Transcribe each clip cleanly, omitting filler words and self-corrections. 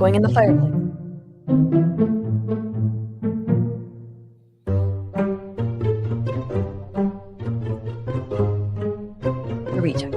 going in the fireplace. The reject.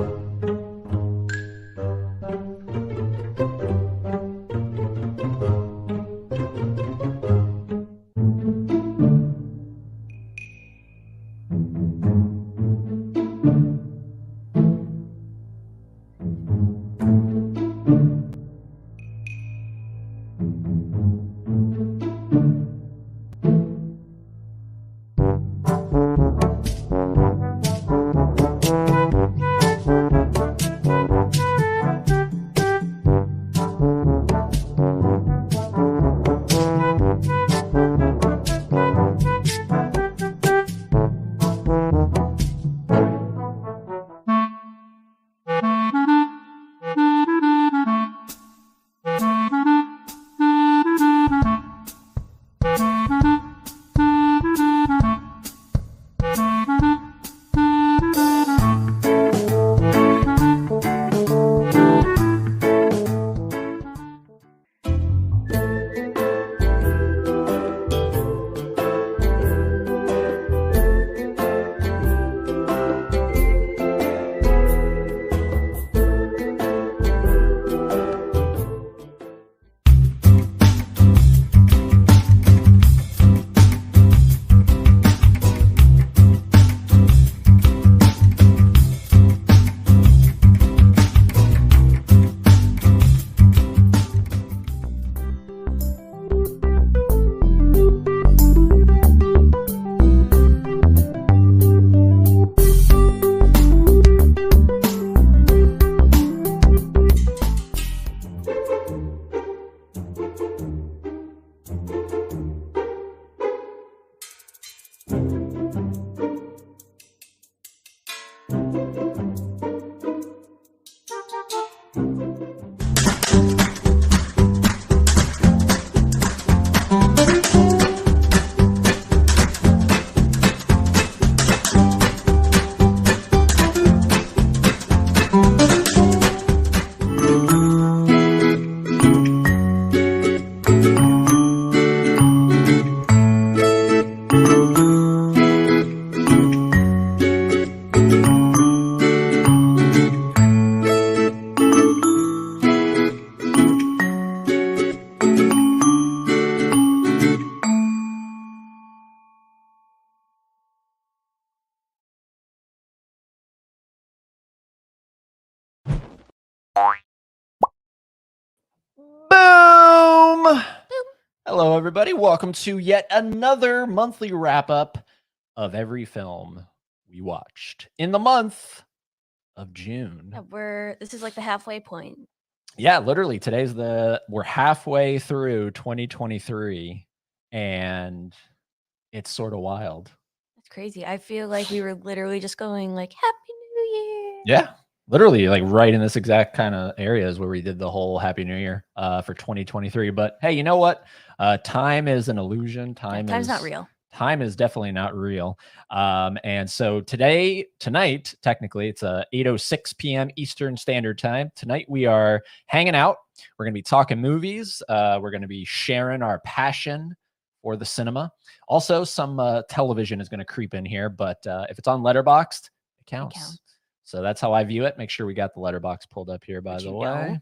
Boom! Hello, everybody. Welcome to yet another monthly wrap-up of every film we watched in the month of June. Yeah, this is like the halfway point. Yeah, literally. We're halfway through 2023, and it's sort of wild. That's crazy. I feel like we were literally just going like, Happy New Year. Yeah, literally, like right in this exact kind of areas where we did the whole Happy New Year for 2023. But hey, you know what? Time is an illusion. Time's not real. Time is definitely not real. And so tonight, technically, it's 8:06 p.m. Eastern Standard Time. Tonight, we are hanging out. We're going to be talking movies. We're going to be sharing our passion for the cinema. Also, some television is going to creep in here, but if it's on Letterboxd, it counts. So that's how I view it. Make sure we got the letterbox pulled up here, by the way.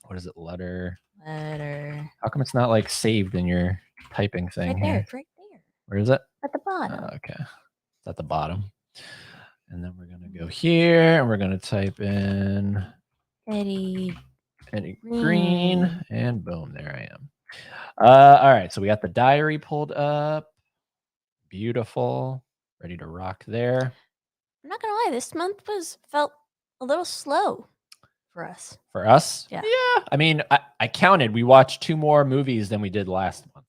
What is it? Letter. How come it's not like saved in your typing thing right here? There, it's right there. Where is it? At the bottom. Okay. It's at the bottom. And then we're going to go here and we're going to type in Eddie Green. And boom, there I am. All right. So we got the diary pulled up. Beautiful. Ready to rock there. I'm not gonna lie, this month felt a little slow for us. For us? Yeah. Yeah. I mean, I counted. We watched 2 more movies than we did last month.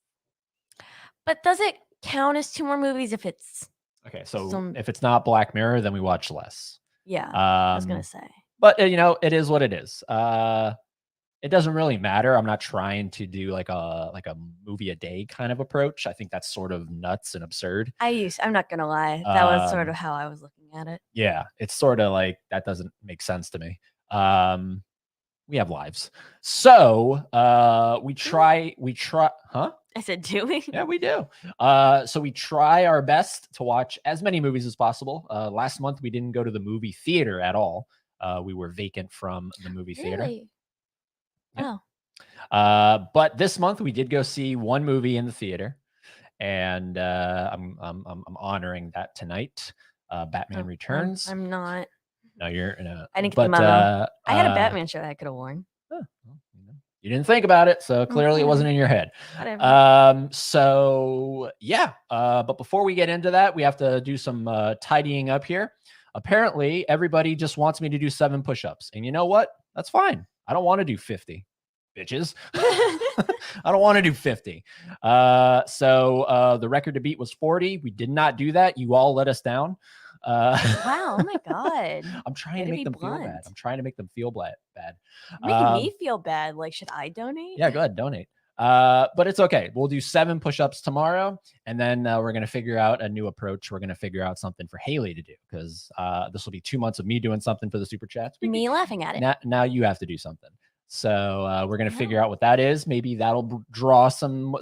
But does it count as 2 more movies if it's okay? So if it's not Black Mirror, then we watch less. Yeah. I was gonna say. But it is what it is. It doesn't really matter. I'm not trying to do like a movie a day kind of approach. I think that's sort of nuts and absurd. I'm not gonna lie. That was sort of how I was looking at it. Yeah, it's sort of like that doesn't make sense to me. we have lives. So we Do try, huh? I said, do we? Yeah, we do. So we try our best to watch as many movies as possible. Last month we didn't go to the movie theater at all. We were vacant from the movie theater. Really? Yeah. Oh, But this month we did go see one movie in the theater, and I'm honoring that tonight. Batman oh, I'm Returns. I'm not. No, you're I didn't get the but memo. I had a Batman shirt I could have worn. well, you didn't think about it, so clearly it Okay, wasn't in your head. whatever. So yeah, but before we get into that, we have to do some tidying up here. Apparently, everybody just wants me to do 7 push-ups, and you know what? That's fine. I don't want to do 50, bitches. I don't want to do 50. So the record to beat was 40. We did not do that. You all let us down. Wow, oh my God. I'm trying Way to to make be them feel bad. blunt. I'm trying to make them feel bad. You're making me feel bad. Like, should I donate? Yeah, go ahead, donate. But it's okay. We'll do 7 push-ups tomorrow, and then we're gonna figure out a new approach. We're gonna figure out something for Haley to do because this will be 2 months of me doing something for the super chats. Me laughing at it. Now you have to do something. So we're gonna figure No. out what that is. Maybe that'll draw some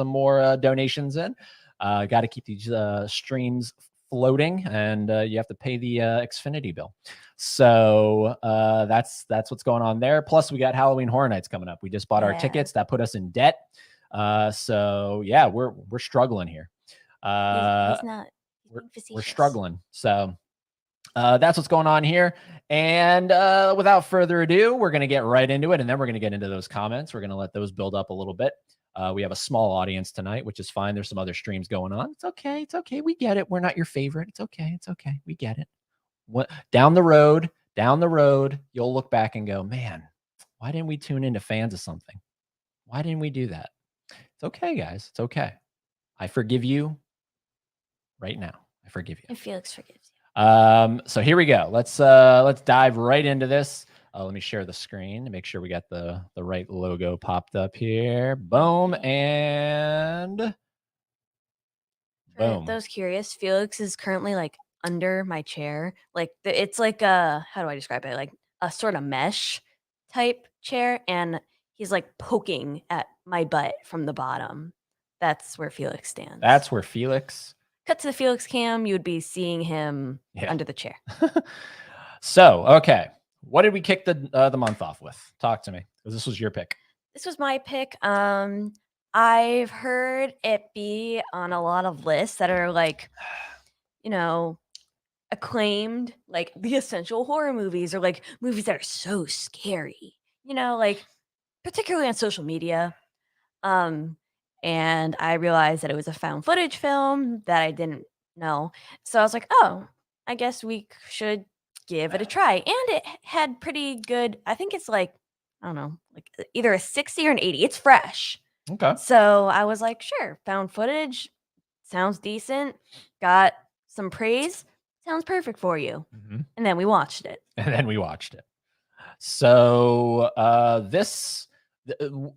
more donations in. Got to keep these streams floating, and you have to pay the Xfinity bill. So that's what's going on there. Plus, we got Halloween Horror Nights coming up. We just bought our Yeah. tickets. That put us in debt. So yeah, we're struggling here. He's not. He's being We're facetious. struggling. So that's what's going on here. And without further ado, we're going to get right into it. And then we're going to get into those comments. We're going to let those build up a little bit. We have a small audience tonight, which is fine. There's some other streams going on. It's okay. It's okay. We get it. We're not your favorite. It's okay. It's okay. We get it. What down the road, you'll look back and go, man, why didn't we tune into fans of something? Why didn't we do that? It's okay, guys. It's okay. I forgive you right now. I forgive you. And Felix forgives you. So here we go. Let's dive right into this. Let me share the screen to make sure we got the right logo popped up here. Boom and boom. For those curious, Felix is currently like under my chair. Like it's like a, how do I describe it? Like a sort of mesh type chair, and he's like poking at my butt from the bottom. That's where Felix stands. That's where Felix. Cut to the Felix cam, you would be seeing him under the chair. So, okay. What did we kick the month off with? Talk to me. Because this was your pick. This was my pick. I've heard it be on a lot of lists that are like, you know, acclaimed, like the essential horror movies or like movies that are so scary, like particularly on social media. And I realized that it was a found footage film that I didn't know. So I was like, oh, I guess we should give it a try. And it had pretty good, I think it's like, I don't know, like either a 60 or an 80. It's fresh. Okay. So I was like, sure, found footage sounds decent. Got some praise. Sounds perfect for you. Mm-hmm. And then we watched it. So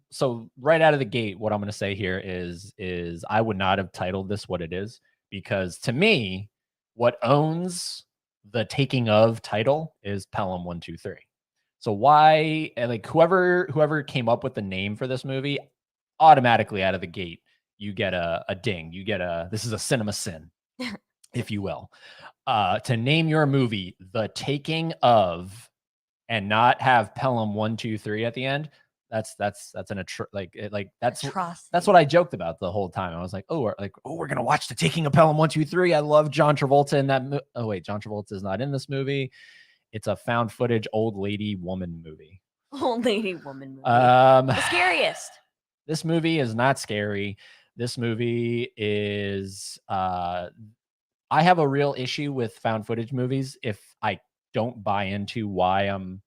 so right out of the gate, what I'm going to say here is I would not have titled this what it is, because to me, what owns the taking of title is Pelham 123. So why, like whoever came up with the name for this movie, automatically out of the gate, you get a ding. You get this is a cinema sin, if you will. To name your movie The Taking of and not have Pelham 123 at the end, that's what I joked about the whole time. I was like, we're gonna watch The Taking of Pelham 123. I love John Travolta in that. Oh wait, John Travolta is not in this movie. It's a found footage old lady woman movie. Old lady woman movie. The scariest. This movie is not scary. This movie is. I have a real issue with found footage movies if I don't buy into why I'm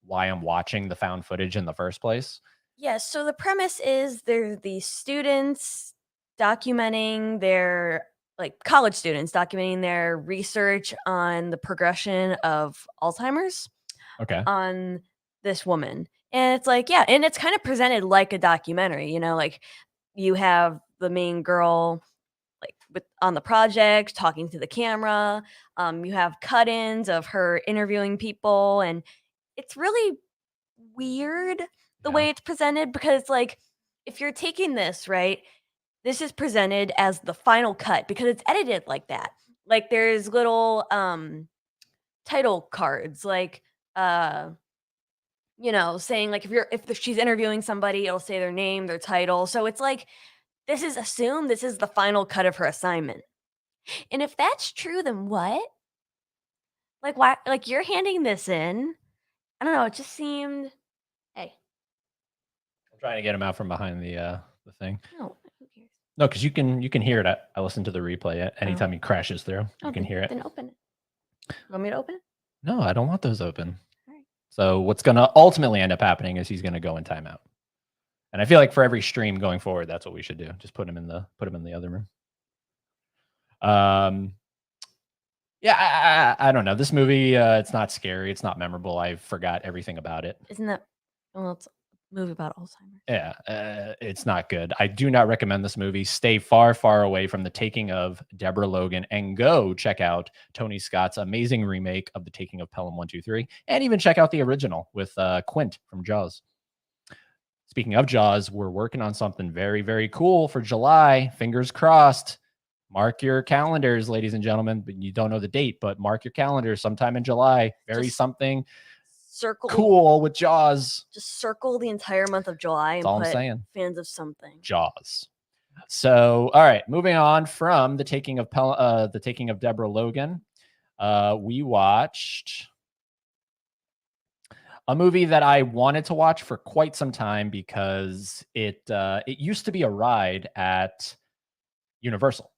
watching the found footage in the first place. Yes. So the premise is they're the students documenting their, like college students documenting their research on the progression of Alzheimer's. Okay. On this woman. And it's like, yeah, and it's kind of presented like a documentary, like you have the main girl like on the project talking to the camera. You have cut-ins of her interviewing people, and it's really weird the Yeah. way it's presented because, like, if you're taking this, right, this is presented as the final cut because it's edited like that. Like, there's little, title cards, like, uh, saying, like, if she's interviewing somebody, it'll say their name, their title, so it's like, this is assumed this is the final cut of her assignment. And if that's true, then what? Like, why like, you're handing this in? I don't know, it just seemed hey, I'm trying to get him out from behind the thing. no, who cares? No, because you can hear it. I listen to the replay Oh. anytime he crashes through. Oh, You can hear it. then open it. Want me to open it? No, I don't want those open. Alright. So what's gonna ultimately end up happening is he's gonna go in timeout. And I feel like for every stream going forward, that's what we should do. Just put him in the other room. Um, yeah, I don't know. This movie, it's not scary. It's not memorable. I forgot everything about it. Isn't that well, it's a movie about Alzheimer's. Yeah, it's not good. I do not recommend this movie. Stay far, far away from The Taking of Deborah Logan and go check out Tony Scott's amazing remake of The Taking of Pelham 123, and even check out the original with Quint from Jaws. Speaking of Jaws, we're working on something very, very cool for July. Fingers crossed. Mark your calendars, ladies and gentlemen. But you don't know the date, but mark your calendars sometime in July. Something Circle cool with Jaws. Just circle the entire month of July and all I'm put saying. fans of something. Jaws. So, all right, moving on from the taking of Deborah Logan, we watched a movie that I wanted to watch for quite some time because it used to be a ride at Universal,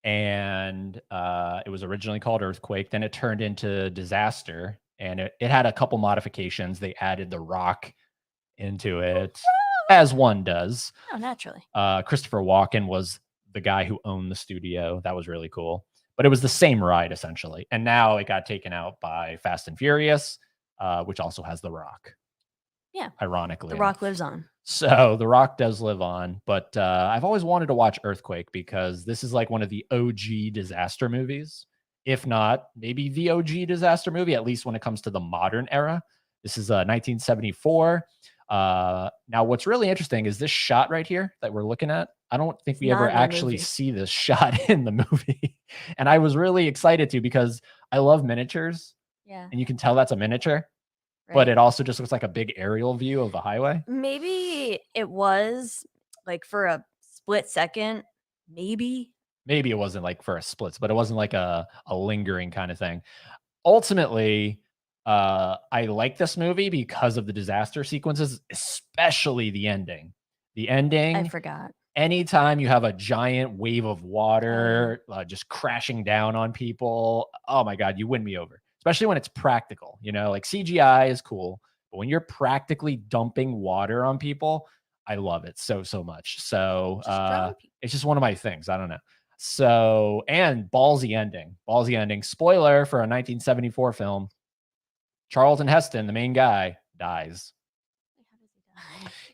and it was originally called Earthquake. Then it turned into Disaster, and it had a couple modifications. They added The Rock into it, as one does. Oh, naturally. Christopher Walken was the guy who owned the studio. That was really cool. But it was the same ride essentially. And now it got taken out by Fast and Furious, which also has The Rock. Yeah. Ironically. The Rock lives on. So The Rock does live on. But I've always wanted to watch Earthquake because this is like one of the OG disaster movies. If not, maybe the OG disaster movie, at least when it comes to the modern era. This is 1974. Now, what's really interesting is this shot right here that we're looking at. I don't think we ever actually see this shot in the movie. And I was really excited to because I love miniatures. Yeah. And you can tell that's a miniature, right. But it also just looks like a big aerial view of a highway. Maybe it was like for a split second. Maybe it wasn't like for a split, but it wasn't like a lingering kind of thing. Ultimately, I like this movie because of the disaster sequences, especially the ending. The ending. I forgot. Anytime you have a giant wave of water just crashing down on people, oh my God, you win me over. Especially when it's practical, like CGI is cool, but when you're practically dumping water on people, I love it so much. So it's just one of my things. I don't know. So, and ballsy ending. Spoiler for a 1974 film. Charlton Heston, the main guy, dies.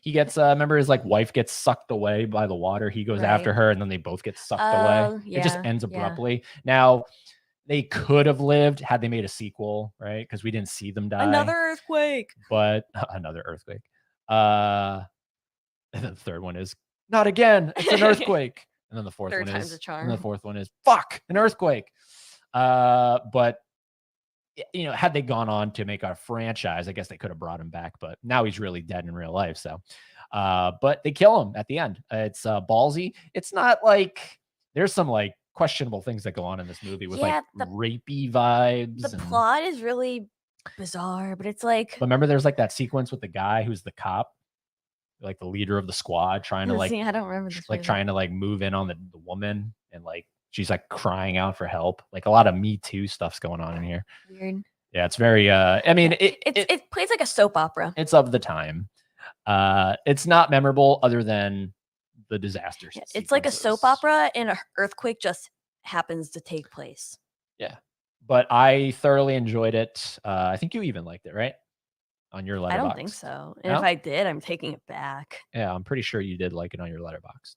He gets remember his wife gets sucked away by the water. He goes after her and then they both get sucked away. Yeah, it just ends abruptly. Yeah. Now, they could have lived had they made a sequel, right? Because we didn't see them die. Another earthquake. But another earthquake. And the third one is not again. It's an earthquake. And then the fourth one is and the fourth one is fuck, an earthquake. But had they gone on to make a franchise, I guess they could have brought him back, but now he's really dead in real life. So, but they kill him at the end. It's ballsy. It's not like there's some questionable things that go on in this movie with rapey vibes. The plot is really bizarre, but it's like. But remember, there's that sequence with the guy who's the cop, the leader of the squad, trying to I don't remember this trying to move in on the woman and she's crying out for help. A lot of Me Too stuff's going on in here. Weird. Yeah, it's very I mean it plays like a soap opera. It's of the time. It's not memorable other than the disaster. Yeah, it's like a soap opera and an earthquake just happens to take place. Yeah. But I thoroughly enjoyed it. I think you even liked it, right? On your Letterboxd. I don't think so. And if I did, I'm taking it back. Yeah, I'm pretty sure you did like it on your Letterboxd.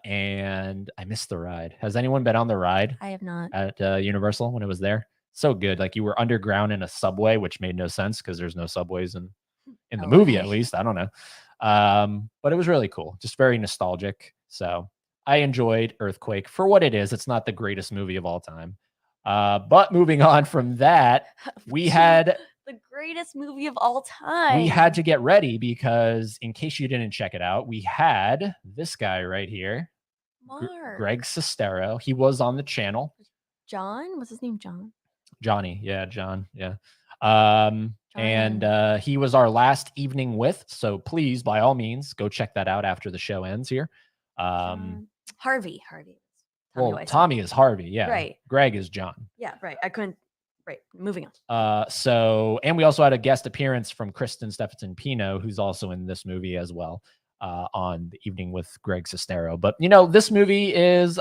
And I missed the ride. Has anyone been on the ride? I have not. At Universal when it was there? So good. You were underground in a subway, which made no sense because there's no subways in in the No movie at way. least. I don't know. But it was really cool, just very nostalgic. So I enjoyed Earthquake for what it is. It's not the greatest movie of all time. But moving on from that, we had the greatest movie of all time. to get ready because in case you didn't check it out, we had this guy right here, Mark. Greg Sestero. He was on the channel. John? Was his name John? Johnny. Yeah, John. Yeah. John. And he was our last evening with. So please, by all means, go check that out after the show ends here. John. Harvey. Well, Wiseau. Tommy is Harvey. Yeah. Right. Greg is John. Yeah, right. I couldn't. Right. Moving on. So, and we also had a guest appearance from Kristen Stephenson Pino, who's also in this movie as well, on the evening with Greg Sestero. But this movie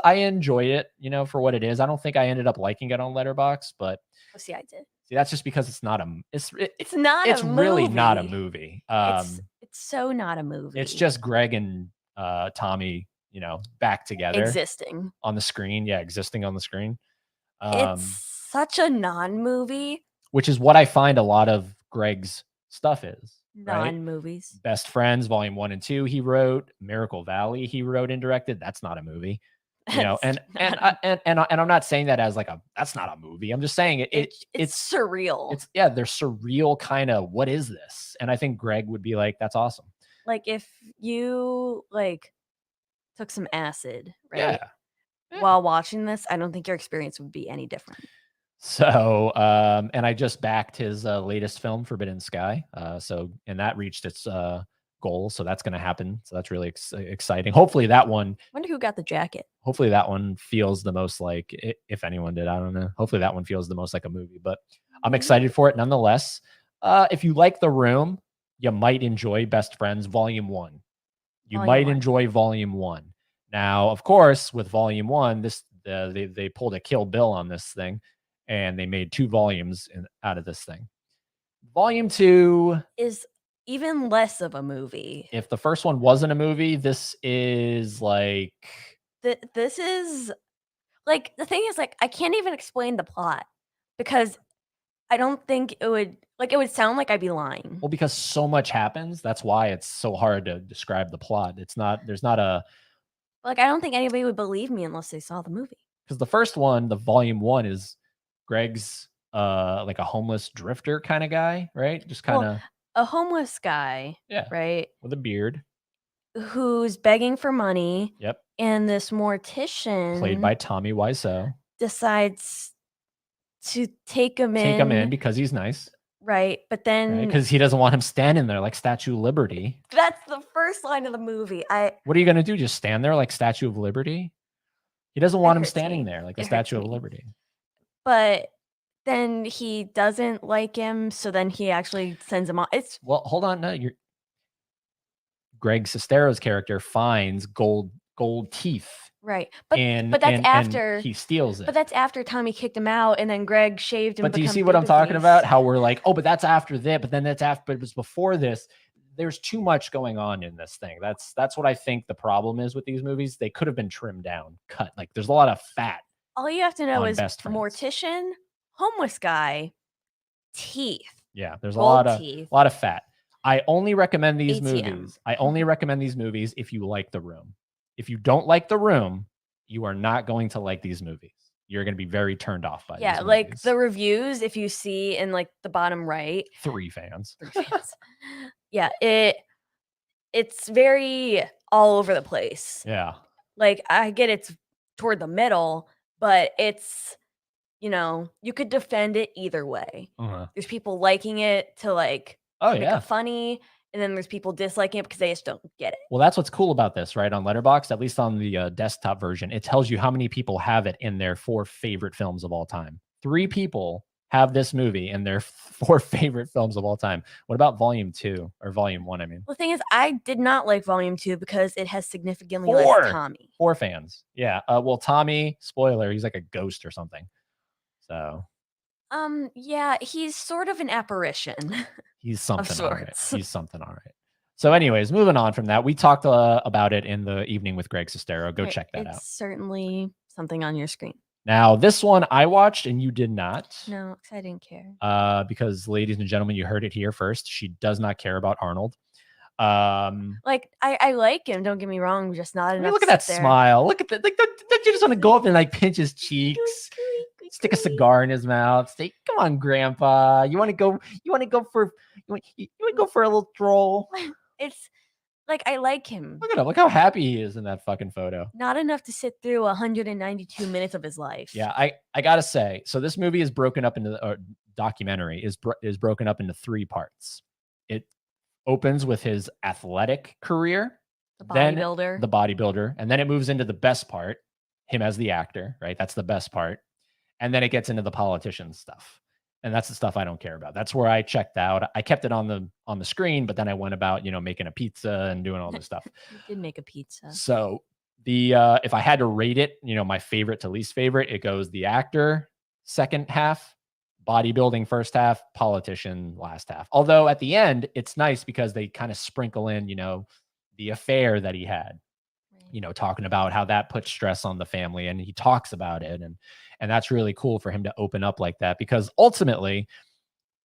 I enjoyed it, for what it is. I don't think I ended up liking it on Letterboxd, but Oh, see, I did. see, that's just because it's not it's not. It's a really movie. not a movie. It's so not a movie. It's just Greg and Tommy, back together, existing on the screen. Yeah, existing on the screen. It's such a non-movie. Which is what I find a lot of Greg's stuff is. Non-movies. Right? Best Friends, Volume 1 and 2, he wrote. Miracle Valley, he wrote and directed. That's not a movie. And I'm not saying that as like that's not a movie. I'm just saying it's surreal. They're surreal kind of, what is this? And I think Greg would be like, that's awesome. Like if you took some acid, right? Yeah. While watching this, I don't think your experience would be any different. So, and I just backed his latest film, Forbidden Sky. And that reached its goal. So that's going to happen. So that's really exciting. Hopefully that one. Wonder who got the jacket. Hopefully that one feels the most like, if anyone did, I don't know. Hopefully that one feels the most like a movie, but I'm excited for it nonetheless. If you like The Room, you might enjoy Best Friends Volume 1. You might enjoy Volume 1. Now, of course, with Volume 1, they pulled a Kill Bill on this thing, and they made 2 volumes out of this thing. Volume 2 is even less of a movie. If the first one wasn't a movie, this is like... This is... Like, the thing is, like, I can't even explain the plot, because I don't think it would... Like, it would sound like I'd be lying. Well, because so much happens, that's why it's so hard to describe the plot. There's not a... Like, I don't think anybody would believe me unless they saw the movie. Because the first one, the Volume 1, is Greg's like a homeless drifter kind of guy, right? Just kind of a homeless guy, right? With a beard, who's begging for money. Yep. And this mortician, played by Tommy Wiseau, decides to take him in because he's nice. Right. But then because he doesn't want him standing there like Statue of Liberty. That's the first line of the movie. What are you gonna do? Just stand there like Statue of Liberty? He doesn't want him standing there like a Statue of Liberty. But then he doesn't like him, so then he actually sends him on. Well, hold on. No, Greg Sestero's character finds gold teeth. Right. But that's after he steals it. But that's after Tommy kicked him out, and then Greg shaved him. But do you see what I'm talking about? How we're like, oh, but that's after that, but then that's after, but it was before this. There's too much going on in this thing. That's what I think the problem is with these movies. They could have been trimmed down, cut. Like there's a lot of fat. All you have to know is mortician, homeless guy, teeth. Yeah, there's a lot of fat. I only recommend these movies. I only recommend these movies if you like The Room. If you don't like The Room, you are not going to like these movies. You're going to be very turned off by these movies. Like the reviews, if you see in like the bottom right, 3 fans. Yeah, it's very all over the place. Yeah. Like I get it's toward the middle, but it's, you could defend it either way. There's people liking it to make it funny, and then there's people disliking it because they just don't get it. Well, that's what's cool about this, right? On Letterboxd, at least on the desktop version, it tells you how many people have it in their 4 favorite films of all time. 3 people have this movie in their 4 favorite films of all time. What about Volume 2 or Volume 1? I mean, the thing is, I did not like Volume 2 because it has significantly less Tommy. 4 fans, yeah. Well, Tommy, spoiler, he's like a ghost or something. So, yeah, he's sort of an apparition. He's something all right. He's something all right. So, anyways, moving on from that, we talked about it in the evening with Greg Sestero. Go check that out. It's certainly something on your screen. Now, this one I watched and you did not. No, 'cause I didn't care. Because, ladies and gentlemen, you heard it here first. She does not care about Arnold. Like, I like him, don't get me wrong, just not I mean, enough look to at that sit there. smile. Look at that. Like, don't you just want to go up and like pinch his cheeks, stick a cigar in his mouth, say, "Come on, Grandpa. You want to go? You want to go for? You want to go for a little stroll?" It's like, I like him. Look at him. Look how happy he is in that fucking photo. Not enough to sit through 192 minutes of his life. Yeah, I gotta say. So this movie is broken up into documentary is broken up into 3 parts. It opens with his athletic career, The then bodybuilder. the bodybuilder, and then it moves into the best part, him as the actor, right? That's the best part. And then it gets into the politician stuff. And that's the stuff I don't care about. That's where I checked out. I kept it on the screen, but then I went about, making a pizza and doing all this stuff. You did make a pizza. So the if I had to rate it, my favorite to least favorite, it goes the actor second half, bodybuilding first half, politician last half. Although at the end, it's nice because they kind of sprinkle in, the affair that he had, Right. talking about how that puts stress on the family, and he talks about it, and that's really cool for him to open up like that, because ultimately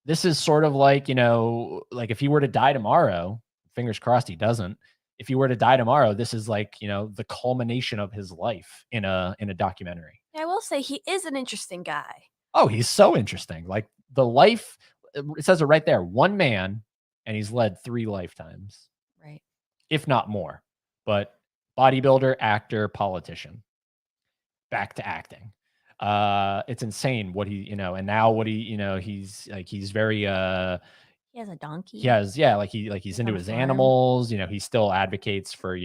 this is sort of like, like if he were to die tomorrow, fingers crossed he doesn't. If he were to die tomorrow, this is like, the culmination of his life in a documentary. I will say he is an interesting guy. Oh, he's so interesting. Like the life, it says it right there, one man, and he's led 3 lifetimes, Right. if not more. But bodybuilder, actor, politician, back to acting. It's insane what he, and now what he, he's very He has a donkey. he has, yeah, like he's Lives into on a his farm. animals, he still advocates for,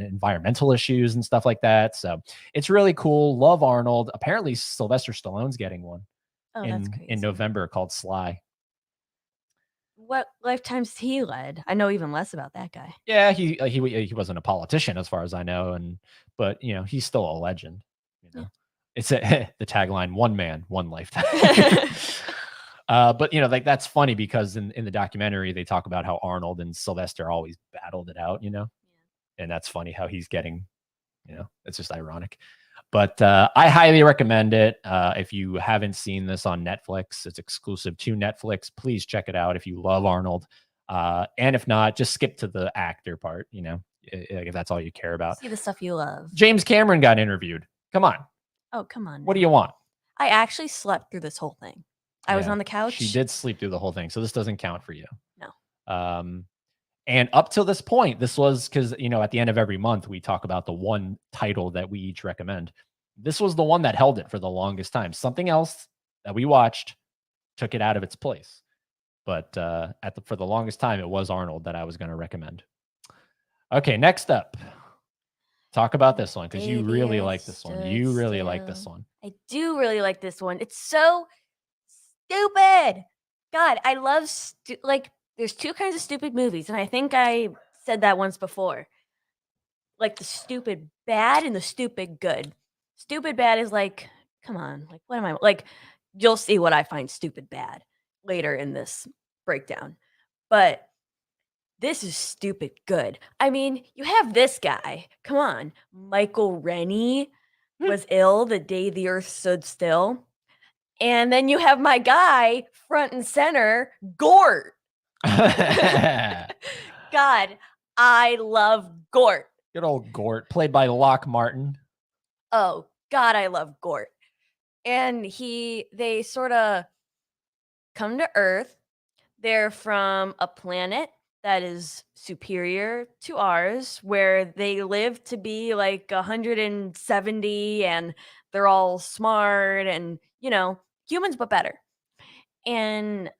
environmental issues and stuff like that. So it's really cool. Love Arnold. Apparently Sylvester Stallone's getting one Oh, that's in crazy. November called Sly. What lifetimes he led? I know even less about that guy. Yeah, he wasn't a politician as far as I know, but he's still a legend. You Yeah. know, it's the tagline: "One man, one lifetime." But like that's funny because in the documentary they talk about how Arnold and Sylvester always battled it out, and that's funny how he's getting, it's just ironic. But I highly recommend it. If you haven't seen this on Netflix, it's exclusive to Netflix. Please check it out if you love Arnold. And if not, just skip to the actor part, if that's all you care about. See the stuff you love. James Cameron got interviewed. Come on. Oh, come on. What do now. you want? I actually slept through this whole thing. I was Yeah, on the couch. She did sleep through the whole thing. So this doesn't count for you. No. And up till this point, this was because, at the end of every month, we talk about the one title that we each recommend. This was the one that held it for the longest time. Something else that we watched took it out of its place. But for the longest time, it was Arnold that I was going to recommend. Okay, next up. Talk about this one because you Baby, really I like this one. stood You really like this still. one. I do really like this one. It's so stupid. God, I love like there's 2 kinds of stupid movies, and I think I said that once before. Like the stupid bad and the stupid good. Stupid bad is like, come on, like what am I like? You'll see what I find stupid bad later in this breakdown. But this is stupid good. I mean, you have this guy. Come on. Michael Rennie was ill the day the earth stood still. And then you have my guy front and center, Gort. God, I love Gort. Good old Gort, played by Locke Martin. Oh, God, I love Gort. And they sort of come to Earth. They're from a planet that is superior to ours, where they live to be like 170 and they're all smart and, humans, but better. And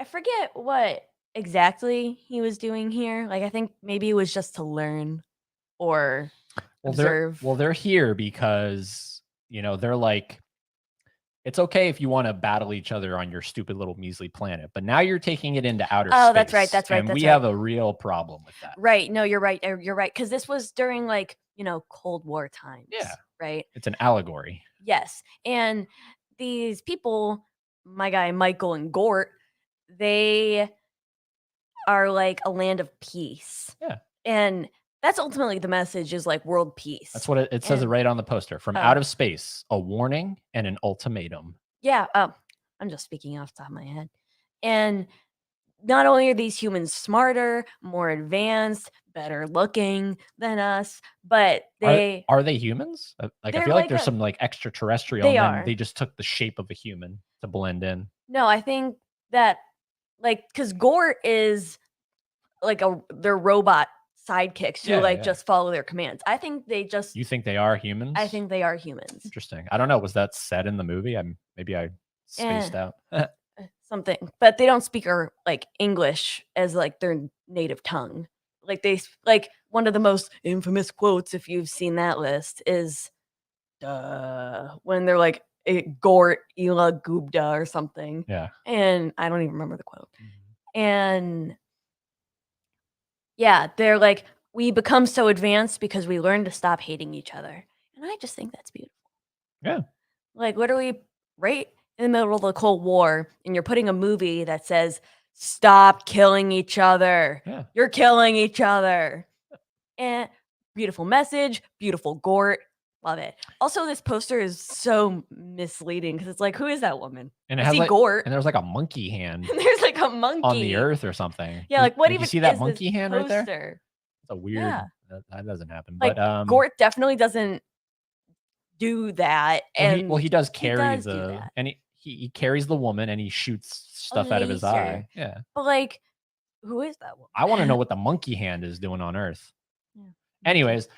I forget what exactly he was doing here. Like, I think maybe it was just to learn or observe. They're here because, they're like, it's okay if you want to battle each other on your stupid little measly planet, but now you're taking it into outer space. Oh, that's right, that's right, And that's we right. have a real problem with that. Right. No, you're right. You're right. Because this was during Cold War times. Yeah. Right. It's an allegory. Yes. And these people, my guy Michael and Gort, they are like a land of peace. Yeah. And That's ultimately the message, is like world peace. That's what it says, it And right on the poster. From out of space, a warning and an ultimatum. yeah, I'm just speaking off the top of my head. And not only are these humans smarter, more advanced, better looking than us, but Are they humans? Like, I they're feel like like there's a some like extraterrestrial, they and then are. they just took the shape of a human to blend in. No, I think that, like, because Gort is like their robot sidekicks who Yeah, like yeah. just follow their commands. I think they just You think they are I humans? think they are humans. Interesting. I don't know. Was that said in the movie? Maybe I spaced And out. something, but they don't speak or like English as like their native tongue. Like like one of the most infamous quotes, if you've seen that list, is when they're like Gort Ila Gubda or something. Yeah. And I don't even remember the quote. Mhm. And yeah, they're like, we become so advanced because we learn to stop hating each other. And I just think that's beautiful. Yeah. Like, literally, right in the middle of the Cold War, and you're putting a movie that says, stop killing each other. Yeah. You're killing each other. And beautiful message, beautiful Gort. Love it. Also, this poster is so misleading because it's like, who is that woman? And it I has see like, Gort, and there's like a monkey hand and there's like a on the monkey. earth or something. Yeah, like, what Did you even see that is this monkey hand right there? poster? It's a weird. Yeah. That doesn't happen. Like, But Gort definitely doesn't do that, well, and he does he carry does do the, that. and he carries the woman, and he shoots A stuff out of his laser. eye. Yeah. But, like, who is that I want to know woman? what the monkey hand is doing on Earth. Yeah, me too. Anyways,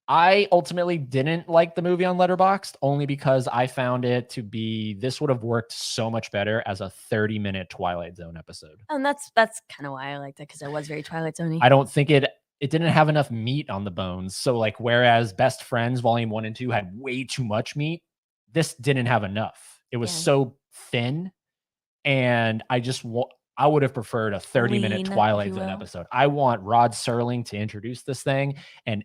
I ultimately didn't like the movie on Letterboxd only because I found it to be, this would have worked so much better as a 30-minute Twilight Zone episode. And that's kinda why I liked it, because it was very Twilight Zone-y. I don't think it didn't have enough meat on the bones. So like, whereas Best Friends Volume 1 and 2 had way too much meat, this didn't have enough. It was Yeah. so thin, and I would have preferred a 30-minute Lean, if Twilight you Zone will. episode. I want Rod Serling to introduce this thing and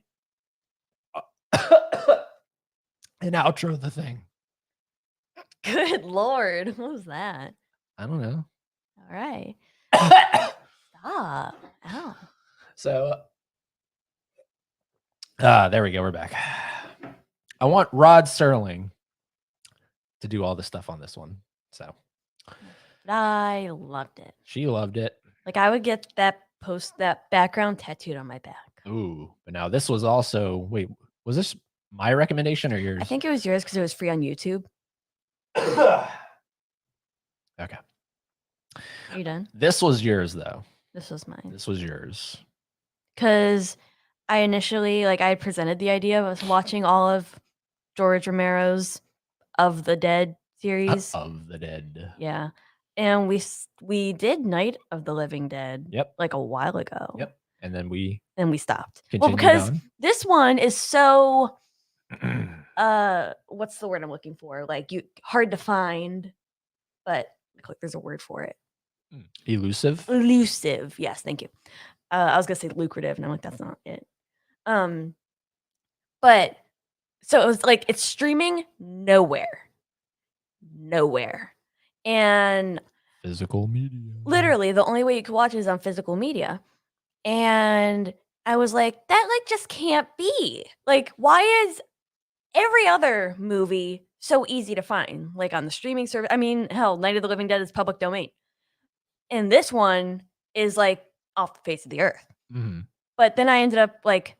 and outro the thing. Good lord, what was that? I don't know. Alright. Stop. Ow. So, there we go. We're back. I want Rod Serling to do all the stuff on this one. So, But I loved it. she loved it. Like, I would get that background tattooed on my back. Ooh, but now this was also, wait, was this my recommendation or yours? I think it was yours because it was free on YouTube. Okay. Are you done? This was yours though. This was mine. This was yours. Because I initially, like, I presented the idea of us watching all of George Romero's Of the Dead series. Of the Dead. Yeah. And we did Night of the Living Dead. Yep. Like a while ago. Yep. And then we stopped. Well, continued because on. this one is so what's the word I'm looking for? Like, hard to find, but like there's a word for it. Elusive. Elusive. Yes, thank you. I was gonna say lucrative, and I'm like, that's not it. But so it was like, it's streaming nowhere. And Physical media. literally the only way you could watch it is on physical media. And I was like, that like just can't be. Like, why is every other movie so easy to find? Like on the streaming service. I mean, hell, Night of the Living Dead is public domain. And this one is like off the face of the earth. Mm-hmm. But then I ended up like,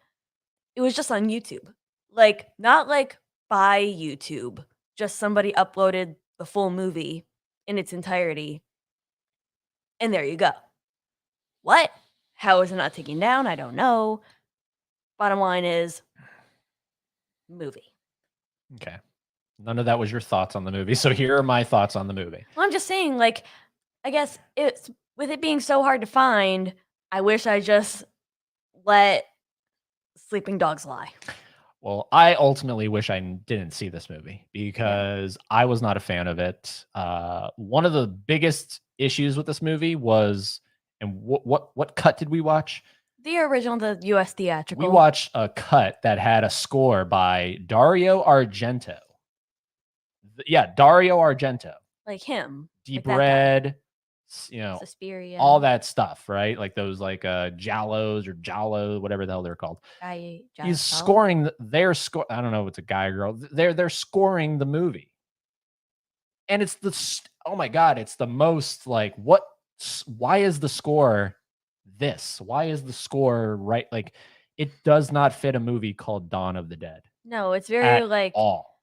it was just on YouTube. Like, not like by YouTube. Just somebody uploaded the full movie in its entirety. And there you go. What? How is it not taken down? I don't know. Bottom line is, movie. Okay. None of that was your thoughts on the movie. So here are my thoughts on the movie. Well, I'm just saying, like, I guess it's with it being so hard to find, I wish I just let sleeping dogs lie. Well, I ultimately wish I didn't see this movie because I was not a fan of it. One of the biggest issues with this movie was, and what cut did we watch? The original, the US theatrical. We watched a cut that had a score by Dario Argento. Yeah, Dario Argento. Like him. Deep like Red, you know, all Suspiria, that stuff, right? Like those like Jallos or Jallo, whatever the hell they're called. He's Giacomo. scoring their score. I don't know if it's a guy or girl. They're scoring the movie. And it's oh my god, it's the most like why is the score this? Why is the score right? Like it does not fit a movie called Dawn of the Dead No, it's very at all.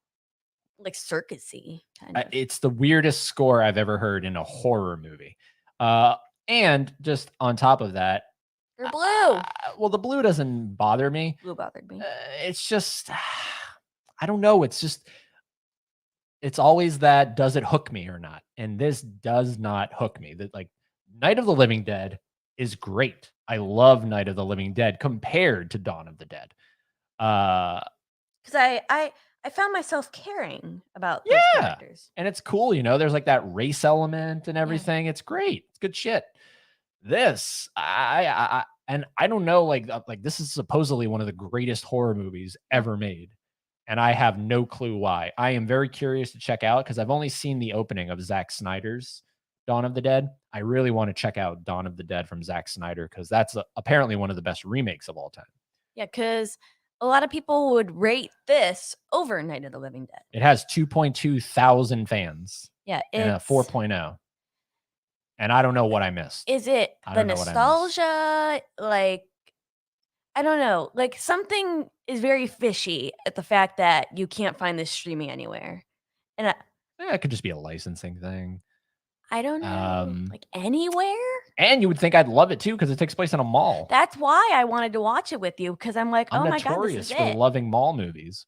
like circusy kind of. It's the weirdest score I've ever heard in a horror movie. Uh, and just on top of that, They're blue. well, the blue doesn't bother me. Blue bothered me. It's just, I don't know. It's just, it's always that does it hook me or not? And this does not hook me. That like Night of the Living Dead is great. I love Night of the Living Dead compared to Dawn of the Dead. Because I found myself caring about those Yeah. characters. And it's cool, you know, there's like that race element and Yeah. everything. It's great. It's good shit. This, and I don't know, like this is supposedly one of the greatest horror movies ever made. And I have no clue why. I am very curious to check out because I've only seen the opening of Zack Snyder's Dawn of the Dead. I really want to check out Dawn of the Dead from Zack Snyder because that's apparently one of the best remakes of all time. Yeah, because a lot of people would rate this over Night of the Living Dead. It has 2.2 thousand fans. Yeah, and a it's 4.0. And I don't know what I missed. Is it the nostalgia? Like, I don't know. Like something is very fishy at the fact that you can't find this streaming anywhere. And it could just be a licensing thing. I don't know. Like anywhere? And you would think I'd love it too because it takes place in a mall. That's why I wanted to watch it with you because I'm like, I'm oh my god, this is for it. loving mall movies.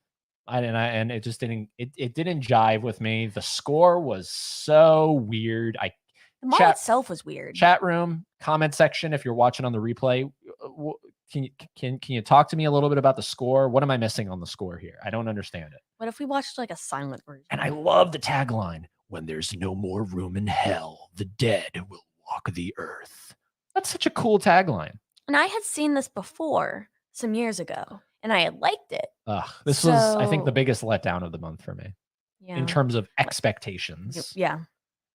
And it just didn't jive with me. The score was so weird. The mall itself was weird. Chat room, comment section if you're watching on the replay. Can you talk to me a little bit about the score? What am I missing on the score here? I don't understand it. What if we watched like a silent version? And I love the tagline, when there's no more room in hell, the dead will walk the earth. That's such a cool tagline. And I had seen this before some years ago and I had liked it. This was, I think, the biggest letdown of the month for me. Yeah. In terms of expectations. Yeah.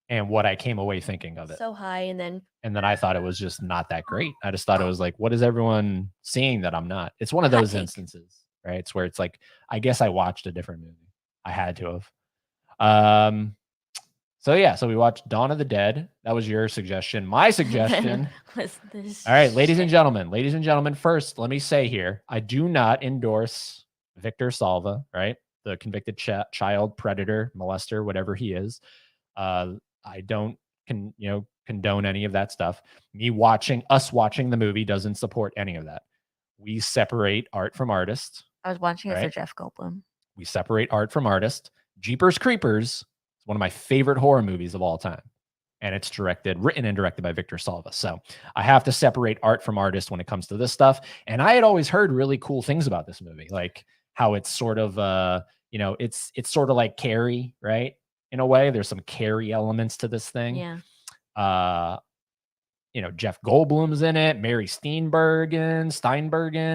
And what I came away thinking of it. So high. And then I thought it was just not that great. I just thought it was like, what is everyone seeing that I'm not? It's one of those instances, right? It's where it's like, I guess I watched a different movie. I had to have. So yeah, so we watched Dawn of the Dead. That was your suggestion. My suggestion was this. All right, ladies and gentlemen, first, let me say here, I do not endorse Victor Salva, right? The convicted child predator, molester, whatever he is. I don't condone any of that stuff. Us watching the movie doesn't support any of that. We separate art from artist. I was watching it for Jeff Goldblum. We separate art from artist. Jeepers Creepers is one of my favorite horror movies of all time. And it's written and directed by Victor Salva. So I have to separate art from artist when it comes to this stuff. And I had always heard really cool things about this movie, like how it's sort of, it's sort of like Carrie, right? In a way, there's some Carrie elements to this thing. Yeah. Jeff Goldblum's in it, Mary Steinbergen,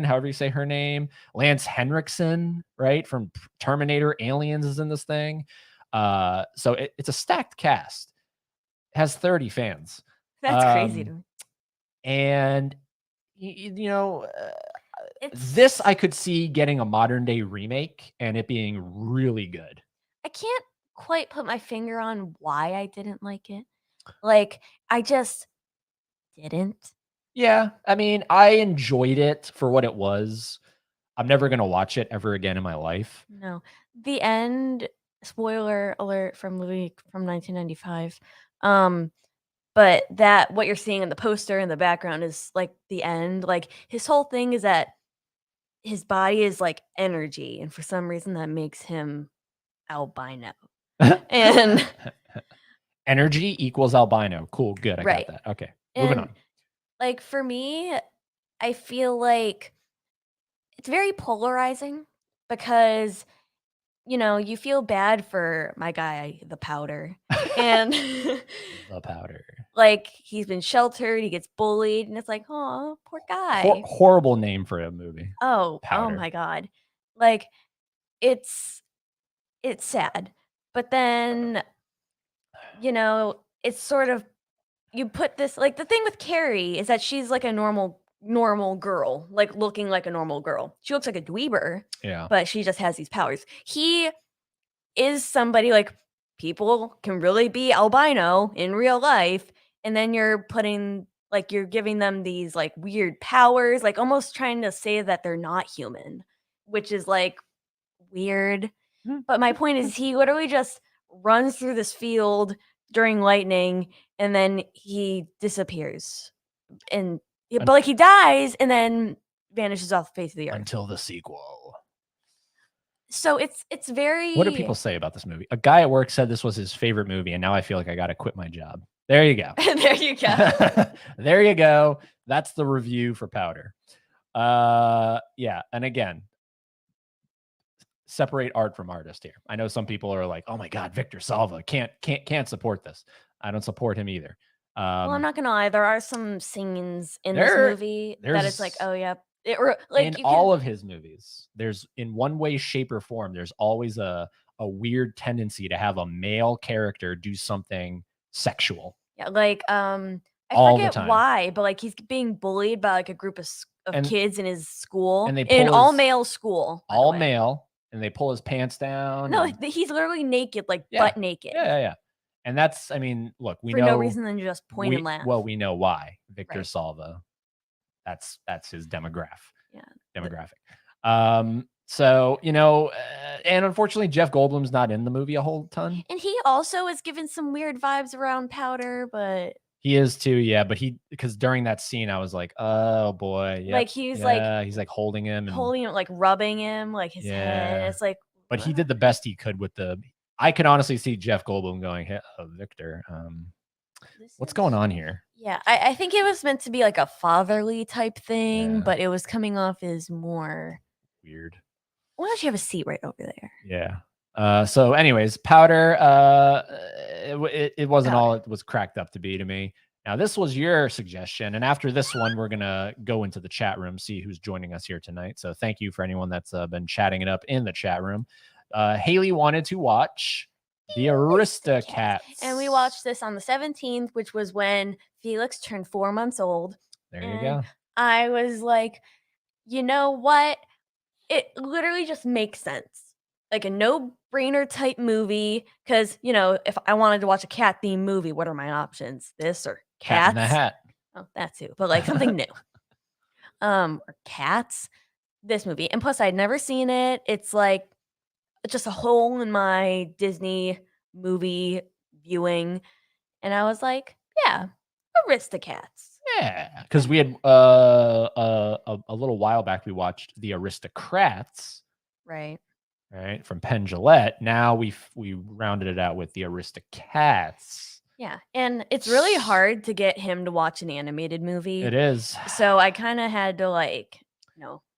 however you say her name, Lance Henriksen, right, from Terminator, Aliens is in this thing. So it's a stacked cast. It has 30 fans. That's crazy to me. And this I could see getting a modern day remake and it being really good. I can't quite put my finger on why I didn't like it. Like, I just didn't. Yeah, I mean, I enjoyed it for what it was. I'm never going to watch it ever again in my life. No. The end, spoiler alert from movie from 1995. But what you're seeing in the poster in the background is like the end. Like his whole thing is that his body is like energy, and for some reason that makes him albino. And energy equals albino. Cool, good. I got that. Okay, moving on. Like for me, I feel like it's very polarizing because you feel bad for my guy, the Powder, and the Powder. Like he's been sheltered, he gets bullied, and it's like, oh, poor guy. Horrible name for a movie. Powder. Oh my god, like it's sad, but then it's sort of you put this like the thing with Carrie is that she's like a normal girl, like looking like a normal girl. She looks like a dweeber, Yeah. but she just has these powers. He is somebody like people can really be albino in real life, and then you're putting like you're giving them these like weird powers, like almost trying to say that they're not human, which is like weird. But my point is he literally just runs through this field during lightning and then he disappears. And but like he dies and then vanishes off the face of the earth. Until the sequel. So it's very. What do people say about this movie? A guy at work said this was his favorite movie, and now I feel like I got to quit my job. There you go. There you go. There you go. That's the review for Powder. Yeah, and again, separate art from artist here. I know some people are like, "Oh my God, Victor Salva can't support this." I don't support him either. Well, I'm not gonna lie. There are some scenes in this movie that it's like, oh yeah, in all of his movies, there's in one way, shape, or form, there's always a weird tendency to have a male character do something sexual. Yeah, like I all forget the time. why, but like he's being bullied by like a group of kids in his school, and they in an all male school, all male, and they pull his pants down. No, and, he's literally naked, like butt naked. Yeah. And that's, I mean, look, we for know no reason than just point and laugh. Well, we know why. Victor Right. Salva. That's his demographic. Yeah. Demographic. So, you know, and unfortunately, Jeff Goldblum's not in the movie a whole ton. And he also is given some weird vibes around Powder, but he is too, yeah. But because during that scene, I was like, oh boy, like he's like holding him, like rubbing him, like his head. It's like, but he did the best he could with the. I could honestly see Jeff Goldblum going, hey, Victor, what's going on here? Yeah, I think it was meant to be like a fatherly type thing, but it was coming off as more weird. Why don't you have a seat right over there? Yeah. So anyways, Powder, it wasn't all it was cracked up to be to me. Now, this was your suggestion. And after this one, we're going to go into the chat room, see who's joining us here tonight. So thank you for anyone that's been chatting it up in the chat room. Haley wanted to watch the Aristocats. And we watched this on the 17th, which was when Felix turned 4 months old. There you go. I was like, you know what? It literally just makes sense. Like a no-brainer type movie. Because, you know, if I wanted to watch a cat-themed movie, what are my options? This or Cats? Cat in the Hat. Oh, that too. But like something new. Or Cats. This movie. And plus, I'd never seen it. It's like just a hole in my Disney movie viewing. And I was like, yeah, Aristocats. Yeah, because we had a little while back we watched the Aristocrats, right, from Penn Jillette. Now we rounded it out with the Aristocats. Yeah, and it's really hard to get him to watch an animated movie. It is. So I kind of had to